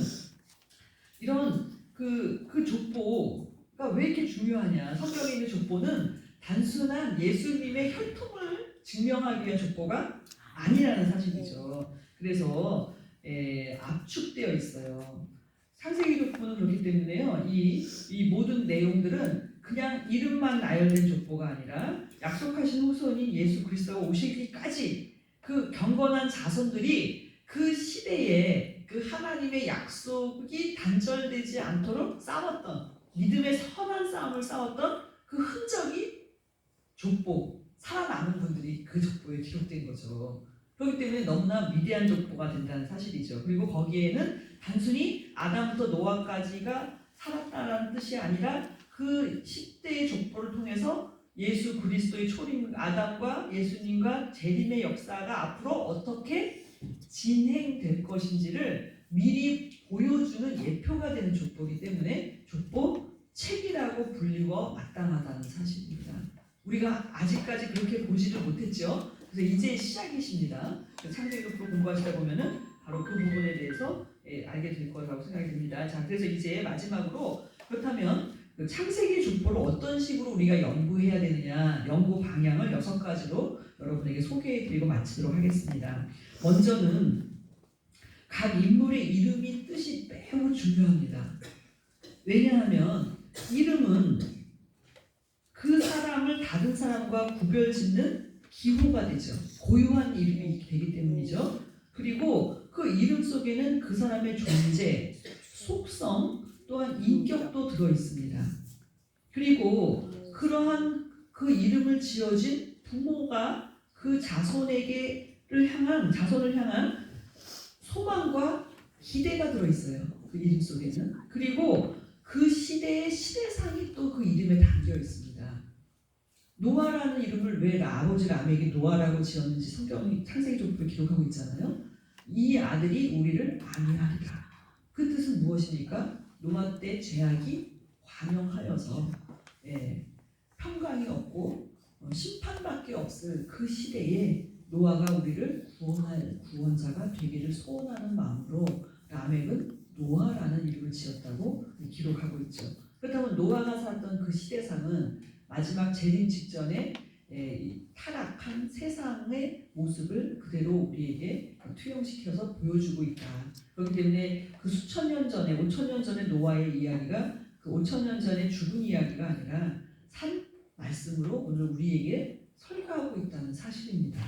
이런 그 족보가 왜 이렇게 중요하냐? 성경에 있는 족보는 단순한 예수님의 혈통을 증명하기 위한 족보가 아니라는 사실이죠. 그래서 압축되어 있어요. 창세기 족보는 그렇기 때문에요. 이 모든 내용들은 그냥 이름만 나열된 족보가 아니라 약속하신 후손인 예수 그리스도가 오시기까지 그 경건한 자손들이 그 시대에 그 하나님의 약속이 단절되지 않도록 싸웠던 믿음의 선한 싸움을 싸웠던 그 흔적이 족보, 살아남은 분들이 그 족보에 기록된 거죠. 그렇기 때문에 너무나 위대한 족보가 된다는 사실이죠. 그리고 거기에는 단순히 아담부터 노아까지가 살았다는 뜻이 아니라 그 10대의 족보를 통해서 예수 그리스도의 초림, 아담과 예수님과 재림의 역사가 앞으로 어떻게 진행될 것인지를 미리 보여주는 예표가 되는 족보이기 때문에 족보 책이라고 불리고 마땅하다는 사실입니다. 우리가 아직까지 그렇게 보지도 못했죠. 그래서 이제 시작이십니다. 창세기 족보 공부하시다 보면은 바로 그 부분에 대해서 알게 될 거라고 생각이 듭니다. 자, 그래서 이제 마지막으로 그렇다면 그 창세기 족보를 어떤 식으로 우리가 연구해야 되느냐 연구 방향을 6가지로 여러분에게 소개해드리고 마치도록 하겠습니다. 먼저는 각 인물의 이름이 뜻이 매우 중요합니다. 왜냐하면 이름은 그 사람을 다른 사람과 구별짓는 기호가 되죠. 고유한 이름이 되기 때문이죠. 그리고 그 이름 속에는 그 사람의 존재, 속성, 또한 인격도 들어 있습니다. 그리고 그러한 그 이름을 지어진 부모가 그 자손을 향한 소망과 기대가 들어 있어요. 그 이름 속에는. 그리고 그 시대의 시대상이 또 그 이름에 담겨 있습니다. 노아라는 이름을 왜 아버지 람에게 노아라고 지었는지 성경이 창세기 족보에 기록하고 있잖아요. 이 아들이 우리를 안위하리라. 그 뜻은 무엇입니까? 노아 때 죄악이 관영하여서 평강이 없고 심판밖에 없을 그 시대에 노아가 우리를 구원할 구원자가 되기를 소원하는 마음으로 라멕은 노아라는 이름을 지었다고 기록하고 있죠. 그렇다면 노아가 살았던 그 시대상은 마지막 재림 직전에 타락한 세상의 모습을 그대로 우리에게 투영시켜서 보여주고 있다. 그렇기 때문에 그 수천 년 전에 5천 년 전에 노아의 이야기가 그 5천 년 전에 죽은 이야기가 아니라 산 말씀으로 오늘 우리에게 설교하고 있다는 사실입니다.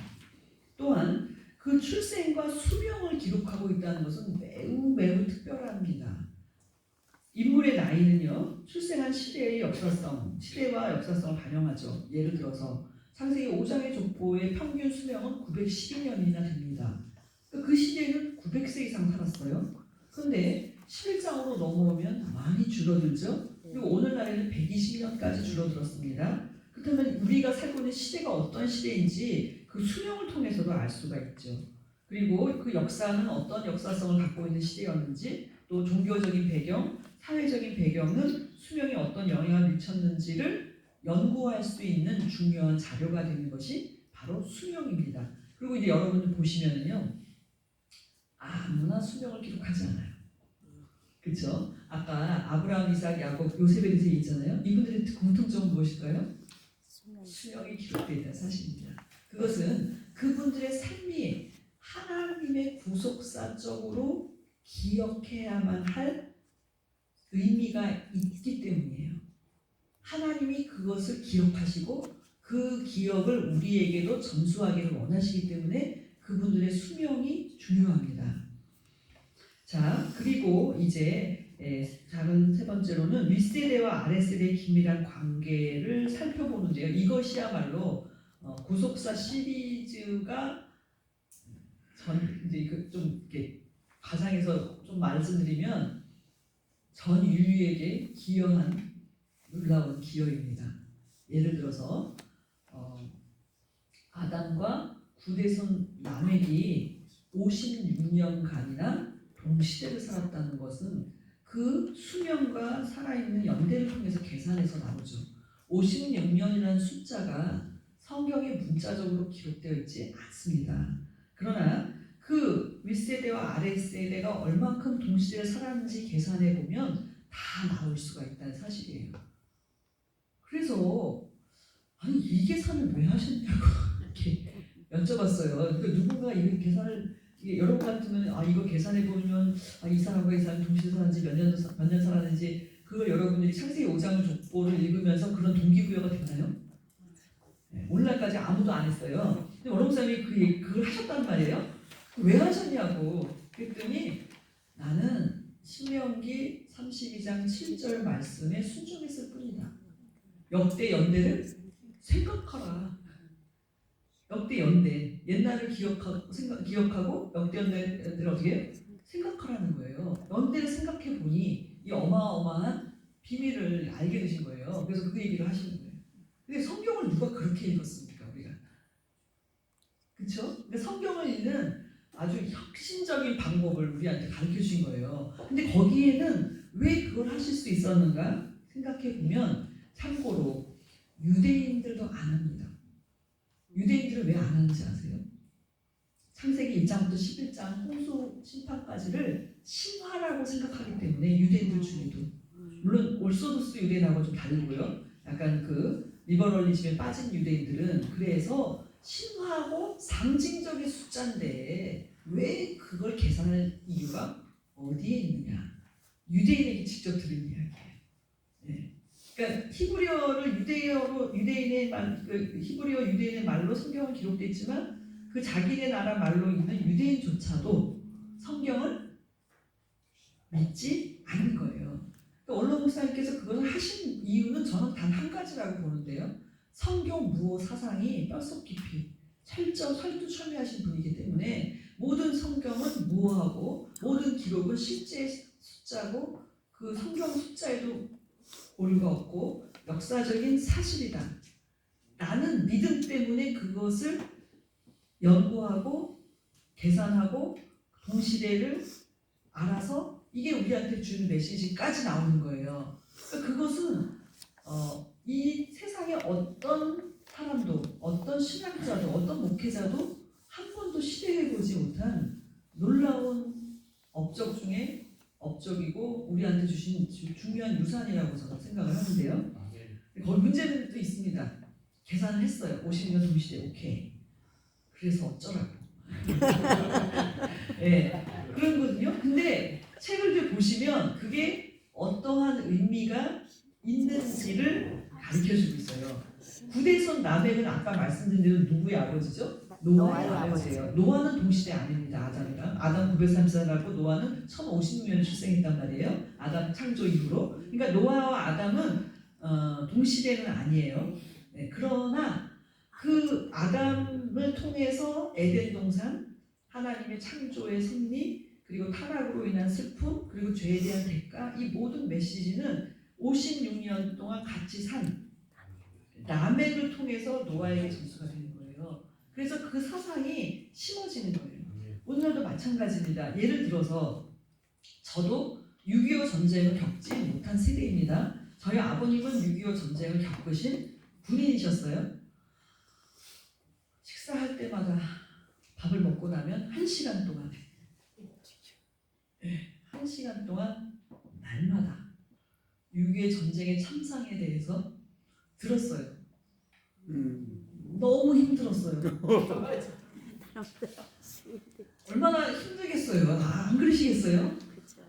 또한 그 출생과 수명을 기록하고 있다는 것은 매우 특별합니다. 인물의 나이는요, 출생한 시대의 시대와 역사성을 반영하죠. 예를 들어서 창세기 5장의 족보의 평균 수명은 912년이나 됩니다. 그 시대는 900세 이상 살았어요. 그런데 11장으로 넘어오면 많이 줄어들죠. 그리고 오늘날에는 120년까지 줄어들었습니다. 그렇다면 우리가 살고 있는 시대가 어떤 시대인지 그 수명을 통해서도 알 수가 있죠. 그리고 그 역사는 어떤 역사성을 갖고 있는 시대였는지 또 종교적인 배경, 사회적인 배경은 수명에 어떤 영향을 미쳤는지를 연구할 수 있는 중요한 자료가 되는 것이 바로 수명입니다. 그리고 이제 여러분들 보시면은요, 아무나 수명을 기록하지 않아요. 그렇죠? 아까 아브라함, 이삭, 야곱, 요셉에 대해서 있잖아요. 이분들의 공통점은 무엇일까요? 수명이 기록되어 있다는 사실입니다. 그것은 그분들의 삶이 하나님의 구속사적으로 기억해야만 할 의미가 있기 때문이에요. 하나님이 그것을 기억하시고 그 기억을 우리에게도 전수하기를 원하시기 때문에 그분들의 수명이 중요합니다. 자, 그리고 이제 다른 세 번째로는 윗세대와 아랫세대의 긴밀한 관계를 살펴보는데요. 이것이야말로 구속사 시리즈가 이제 이거 좀 이렇게 가상에서 좀 말씀드리면 전 인류에게 기여한 놀라운 기여입니다. 예를 들어서 아담과 구대손 라멕이 56년간이나 동시대를 살았다는 것은 그 수명과 살아있는 연대를 통해서 계산해서 나오죠. 56년이라는 숫자가 성경에 문자적으로 기록되어 있지 않습니다. 그러나 그 윗세대와 아랫세대가 얼만큼 동시대를 살았는지 계산해 보면 다 나올 수가 있다는 사실이에요. 그래서 아니 이 계산을 왜 하셨냐고 이렇게 여쭤봤어요. 그러니까 누군가 이 계산을 여러분 같으면 이거 계산해 보면 이 사람과 이 사람 동시에 살았는지 몇 년 살았는지 그걸 여러분들이 창세기 5장 족보를 읽으면서 그런 동기부여가 되나요? 네, 오늘날까지 아무도 안 했어요. 근데 어롱사님이 그걸 하셨단 말이에요. 왜 하셨냐고 그랬더니 나는 신명기 32장 7절 말씀에 순종했을 뿐이다. 역대 연대를 생각하라. 역대 연대 옛날을 기억하고 역대 연대를 어떻게 해요? 생각하라는 거예요. 연대를 생각해 보니 이 어마어마한 비밀을 알게 되신 거예요. 그래서 그 얘기를 하시는 거예요. 근데 성경을 누가 그렇게 읽었습니까 우리가? 그렇죠? 그러니까 성경을 읽는 아주 혁신적인 방법을 우리한테 가르쳐 주신 거예요. 근데 거기에는 왜 그걸 하실 수 있었는가 생각해 보면 참고로 유대인들도 안 합니다. 유대인들은 왜 안 하는지 아세요? 창세기 1장부터 11장 홍수 심판까지를 신화라고 생각하기 때문에 유대인들 중에도 물론 올소도스 유대인하고 좀 다르고요. 약간 그 리버럴리즘에 빠진 유대인들은 그래서 신화하고 상징적인 숫자인데 왜 그걸 계산할 이유가 어디에 있느냐? 유대인에게 직접 들은 이야기예요. 네. 그러니까 히브리어를 히브리어 유대인의 말로 성경은 기록되어 있지만 그 자기네 나라 말로 있는 유대인조차도 성경을 믿지 않는 거예요. 그러니까 원로 목사님께서 그것을 하신 이유는 저는 단 한 가지라고 보는데요. 성경 무호 사상이 뼛속 깊이 철두철미하신 분이기 때문에 모든 성경은 무호하고 모든 기록은 실제 숫자고 그 성경 숫자에도 오류가 없고 역사적인 사실이다. 나는 믿음 때문에 그것을 연구하고 계산하고 동시대를 알아서 이게 우리한테 주는 메시지까지 나오는 거예요. 그러니까 그것은 이 세상에 어떤 사람도 어떤 신학자도 어떤 목회자도 한 번도 시도해보지 못한 놀라운 업적 중에 업적이고 우리한테 주신 중요한 유산이라고 저는 생각을 하는데요. 거기 문제는 또 있습니다. 계산을 했어요. 50년 동시대 오케이. 그래서 어쩌라고. 네, 그런 거거든요. 근데 책을 보시면 그게 어떠한 의미가 있는지를 가르쳐주고 있어요. 구대손 라멕은 아까 말씀드린 대로 누구의 아버지죠? 노아의 아버지예요. 노아는 동시대 아닙니다. 아담이랑. 아담 934년하고 노아는 1056년에 출생했단 말이에요. 아담 창조 이후로. 그러니까 노아와 아담은 동시대는 아니에요. 네, 그러나 그 아담을 통해서 에덴 동산, 하나님의 창조의 승리, 그리고 타락으로 인한 슬픔, 그리고 죄에 대한 대가, 이 모든 메시지는 56년 동안 같이 산 라멕을 통해서 노아에게 전수가 되는 거예요. 그래서 그 사상이 심어지는 거예요. 오늘도 마찬가지입니다. 예를 들어서 저도 6.25 전쟁을 겪지 못한 세대입니다. 저희 아버님은 6.25 전쟁을 겪으신 군인이셨어요. 식사할 때마다 밥을 먹고 나면 1시간 동안 1시간 동안 날마다 6.25 전쟁의 참상에 대해서 들었어요. 너무 힘들었어요. 얼마나 힘들겠어요. 안 그러시겠어요? 그쵸.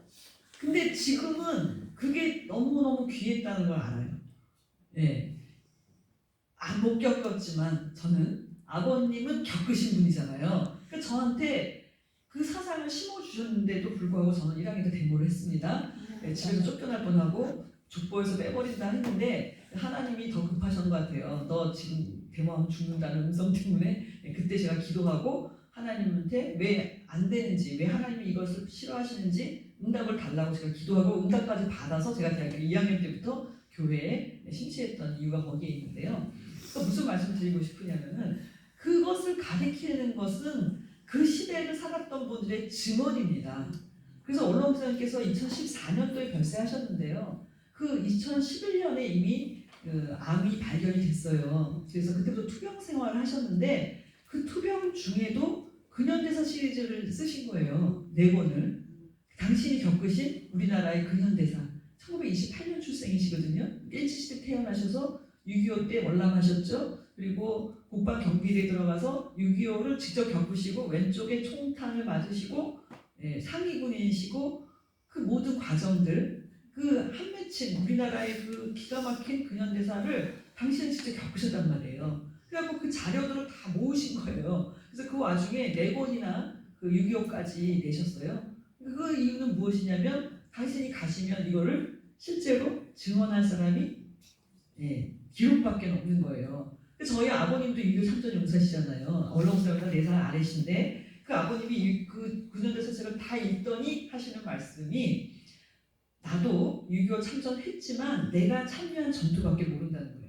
근데 지금은 그게 너무너무 귀했다는 걸 알아요. 예. 못 겪었지만 저는 아버님은 겪으신 분이잖아요. 그러니까 저한테 그 사상을 심어주셨는데도 불구하고 저는 1학년 때 대모를 했습니다. 예, 집에서 쫓겨날 뻔하고 족보에서 빼버린다 했는데 하나님이 더 급하신 것 같아요. 너 지금 대모하면 죽는다는 음성 때문에 그때 제가 기도하고 하나님한테 왜 안 되는지, 왜 하나님이 이것을 싫어하시는지 응답을 달라고 제가 기도하고 응답까지 받아서 제가 대학교 2학년 때부터 교회에 심취했던 이유가 거기에 있는데요. 그러니까 무슨 말씀 드리고 싶으냐면은 그것을 가리키는 것은 그 시대를 살았던 분들의 증언입니다. 그래서 원로 목사님께서 2014년도에 별세하셨는데요. 그 2011년에 이미 암이 발견이 됐어요. 그래서 그때부터 투병 생활을 하셨는데 그 투병 중에도 근현대사 시리즈를 쓰신 거예요. 4권을. 당신이 겪으신 우리나라의 근현대사. 1928년 출생이시거든요. 일제시대 태어나셔서 6.25 때 월남하셨죠. 그리고 국방 경비대에 들어가서 6.25를 직접 겪으시고 왼쪽에 총탄을 맞으시고 상위군이시고 그 모든 과정들 그 한맺힌 우리나라의 그 기가 막힌 근현대사를 당신은 직접 겪으셨단 말이에요. 그래갖고 그 자료들을 다 모으신 거예요. 그래서 그 와중에 4권이나 그 6.25까지 내셨어요. 그 이유는 무엇이냐면 당신이 가시면 이거를 실제로 증언할 사람이 기록밖에 없는 거예요. 저희 아버님도 6.25 참전 용사시잖아요. 얼렁사보다 4살 아래신데 그 아버님이 그 근현대사 책을 다 읽더니 하시는 말씀이 나도 6.25 참전했지만 내가 참여한 전투밖에 모른다는 거예요.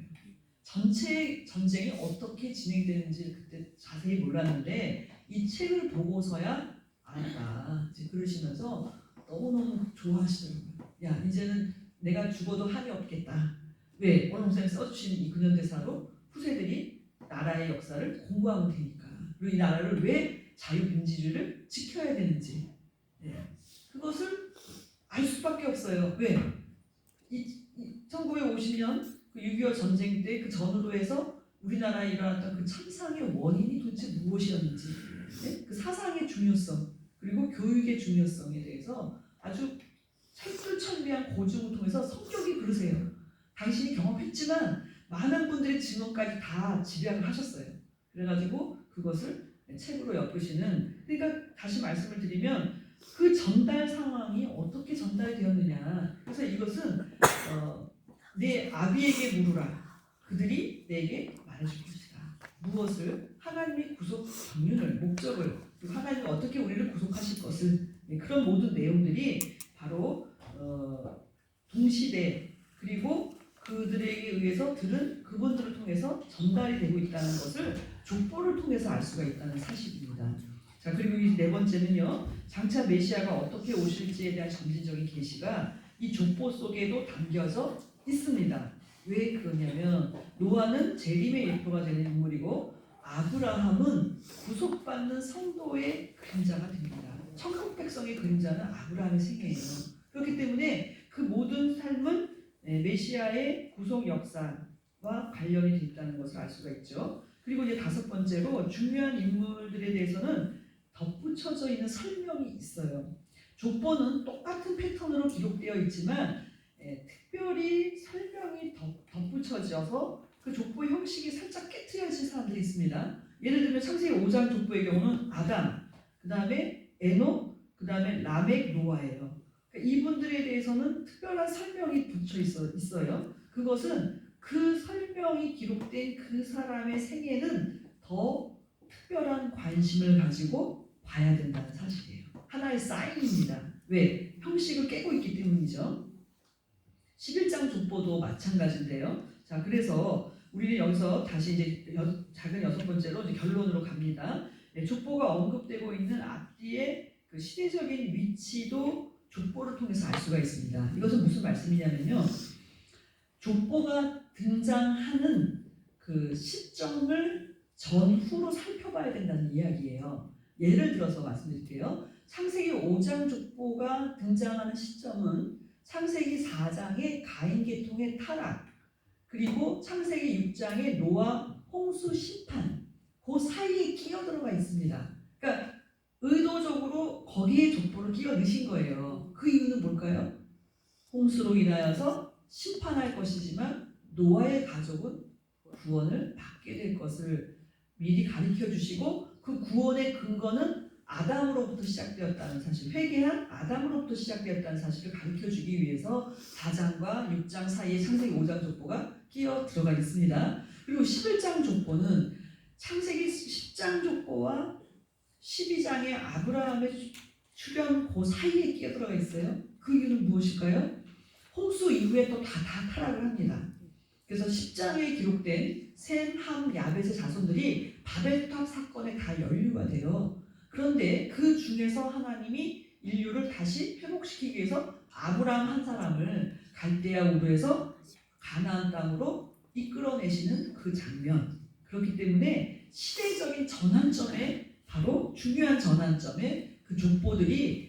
전체 전쟁이 어떻게 진행되는지 그때 자세히 몰랐는데 이 책을 보고서야 알았다. 이제 그러시면서 너무너무 좋아하시더라고요. 야 이제는 내가 죽어도 한이 없겠다. 왜? 오늘 목사님 써주신 이 근현대사로 후세들이 나라의 역사를 공부하면 되니까. 그리고 이 나라를 왜 자유민주주의를 지켜야 되는지 그것을 알 수밖에 없어요. 왜? 1950년 그 6.25 전쟁 때 그 전후로 해서 우리나라에 일어났던 그 참상의 원인이 도대체 무엇이었는지 그 사상의 중요성 그리고 교육의 중요성에 대해서 아주 철두철미한 고증을 통해서 성격이 그러세요. 당신이 경험했지만 많은 분들의 증언까지 다 집약을 하셨어요. 그래가지고 그것을 책으로 엮으시는 그러니까 다시 말씀을 드리면 그 전달 상황이 어떻게 전달되었느냐 그래서 이것은 내 아비에게 물으라 그들이 내게 말해줄 것이다. 무엇을? 하나님의 구속 경륜을 목적을 그리고 하나님이 어떻게 우리를 구속하실 것을 그런 모든 내용들이 바로 동시대 그리고 그들에게 의해서 들은 그분들을 통해서 전달이 되고 있다는 것을 족보를 통해서 알 수가 있다는 사실입니다. 자 그리고 이 4번째는요. 장차 메시아가 어떻게 오실지에 대한 점진적인 계시가 이 족보 속에도 담겨져 있습니다. 왜 그러냐면 노아는 재림의 예표가 되는 인물이고 아브라함은 구속받는 성도의 그림자가 됩니다. 천국 백성의 그림자는 아브라함의 생애예요. 그렇기 때문에 그 모든 삶은 메시아의 구속 역사와 관련이 돼 있다는 것을 알 수가 있죠. 그리고 이제 5번째로 중요한 인물들에 대해서는 덧붙여져 있는 설명이 있어요. 족보는 똑같은 패턴으로 기록되어 있지만 특별히 설명이 덧붙여져서 그 족보 형식이 살짝 깨트려진 사람들이 있습니다. 예를 들면 창세기 5장 족보의 경우는 아담, 그 다음에 에녹, 그 다음에 라멕, 노아예요. 그러니까 이분들에 대해서는 특별한 설명이 붙여 있어요. 그것은 그 설명이 기록된 그 사람의 생애는 더 특별한 관심을 가지고 봐야 된다는 사실이에요. 하나의 사인입니다. 왜? 형식을 깨고 있기 때문이죠. 11장 족보도 마찬가지인데요. 자, 그래서 우리는 여기서 다시 이제 작은 6번째로 이제 결론으로 갑니다. 족보가 언급되고 있는 앞뒤의 그 시대적인 위치도 족보를 통해서 알 수가 있습니다. 이것은 무슨 말씀이냐면요. 족보가 등장하는 그 시점을 전후로 살펴봐야 된다는 이야기예요. 예를 들어서 말씀드릴게요. 창세기 5장 족보가 등장하는 시점은 창세기 4장의 가인계통의 타락, 그리고 창세기 6장의 노아 홍수 심판, 그 사이에 끼어들어가 있습니다. 그러니까 의도적으로 거기에 족보를 끼워 넣으신 거예요. 그 이유는 뭘까요? 홍수로 인하여서 심판할 것이지만 노아의 가족은 구원을 받게 될 것을 미리 가르쳐 주시고, 그 구원의 근거는 아담으로부터 시작되었다는 사실, 회개한 아담으로부터 시작되었다는 사실을 가르쳐 주기 위해서 4장과 6장 사이에 창세기 5장 족보가 끼어 들어가 있습니다. 그리고 11장 족보는 창세기 10장 족보와 12장의 아브라함의 출현 그 사이에 끼어 들어가 있어요. 그 이유는 무엇일까요? 홍수 이후에 또 다 타락을 합니다. 그래서 10장에 기록된 셈, 함, 야벳의 자손들이 바벨탑 사건에 다 연루가 돼요. 그런데 그 중에서 하나님이 인류를 다시 회복시키기 위해서 아브라함 한 사람을 갈대아 우르에서 가나안 땅으로 이끌어내시는 그 장면. 그렇기 때문에 시대적인 전환점에, 바로 중요한 전환점에 그 족보들이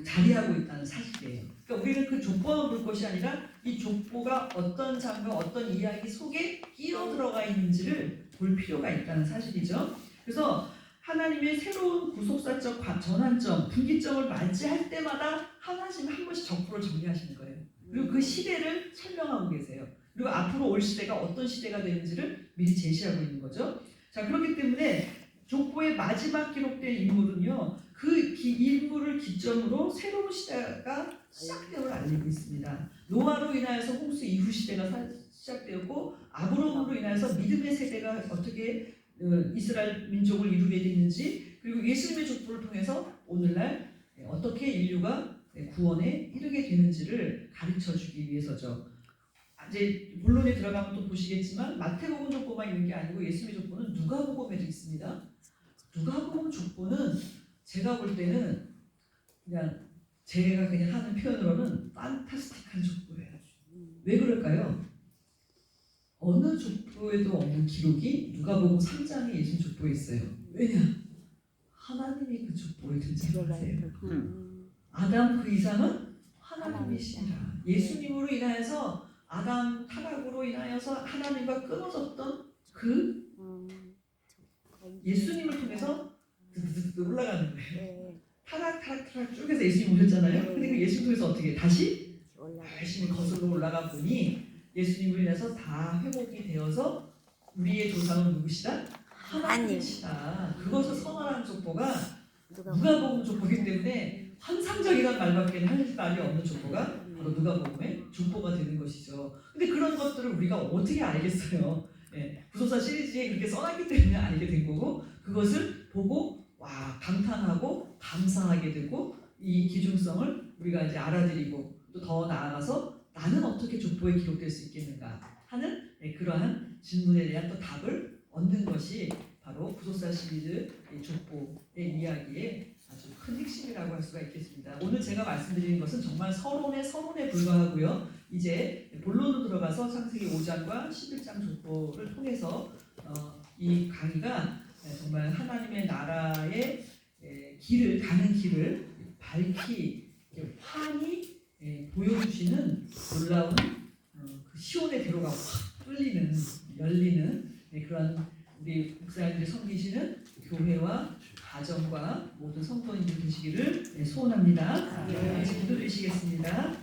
자리하고 있다는 사실이에요. 그러니까 우리는 그 족보만 볼 것이 아니라 이 족보가 어떤 장면, 어떤 이야기 속에 끼어 들어가 있는지를 볼 필요가 있다는 사실이죠. 그래서 하나님의 새로운 구속사적 전환점, 분기점을 맞이할 때마다 하나님이 한 번씩 족보를 정리하시는 거예요. 그리고 그 시대를 설명하고 계세요. 그리고 앞으로 올 시대가 어떤 시대가 되는지를 미리 제시하고 있는 거죠. 자, 그렇기 때문에 족보의 마지막 기록된 인물은요, 그 인물을 기점으로 새로운 시대가 시작됨을 알리고 있습니다. 노아로 인하여서 홍수 이후 시대가 시작되었고, 아브라함으로 인하여서 믿음의 세대가 어떻게 이스라엘 민족을 이루게 됐는지, 그리고 예수님의 족보를 통해서 오늘날 어떻게 인류가 구원에 이르게 되는지를 가르쳐 주기 위해서죠. 이제 본론에 들어가면 또 보시겠지만 마태복음 족보만 있는 게 아니고 예수님의 족보는 누가복음에도 있습니다. 누가복음 족보는 제가 볼 때는 제가 그냥 하는 표현으로는 판타스틱한 족보예요. 왜 그럴까요? 어느 족보에도 없는 기록이 누가복음 3장에 예수님 족보에 있어요. 왜냐? 하나님이 그 족보에 등장하세요. 아담 그 이상은 하나님이시라. 예수님으로 인하여서 아담 타락으로 인하여서 하나님과 끊어졌던 그 예수님을 통해서 올라가는 거예요. 타락 쭉해서 예수님 오셨잖아요. 근데 그 예수님 통해서 어떻게 다시 열심히 거슬러 올라가 보니 예수님으로 인해서 다 회복이 되어서 우리의 조상은 누구시다? 하나님이시다. 그것을 선언하는 족보가 누가복음 족보이기 때문에 환상적이라는 말밖에 할 말이 없는 족보가 바로 누가복음의 족보가 되는 것이죠. 근데 그런 것들을 우리가 어떻게 알겠어요? 구속사 시리즈에 그렇게 써놨기 때문에 알게 된 거고, 그것을 보고 와 감탄하고 감사하게 되고, 이 기중성을 우리가 이제 알아들이고 또 더 나아가서 나는 어떻게 족보에 기록될 수 있겠는가 하는 그러한 질문에 대한 또 답을 얻는 것이 바로 구속사 시리즈 족보의 이야기의 아주 큰 핵심이라고 할 수가 있겠습니다. 오늘 제가 말씀드리는 것은 정말 서론에 불과하고요. 이제 본론으로 들어가서 창세기 5장과 11장 족보를 통해서 이 강의가 정말 하나님의 나라의 길을 가는 길을 밝히 환히 보여주시는 놀라운 그 시온의 대로가 확 뚫리는, 열리는 그런 우리 목사님들이 섬기시는 교회와 가정과 모든 성도님들 되시기를 소원합니다. 기도드리시겠습니다.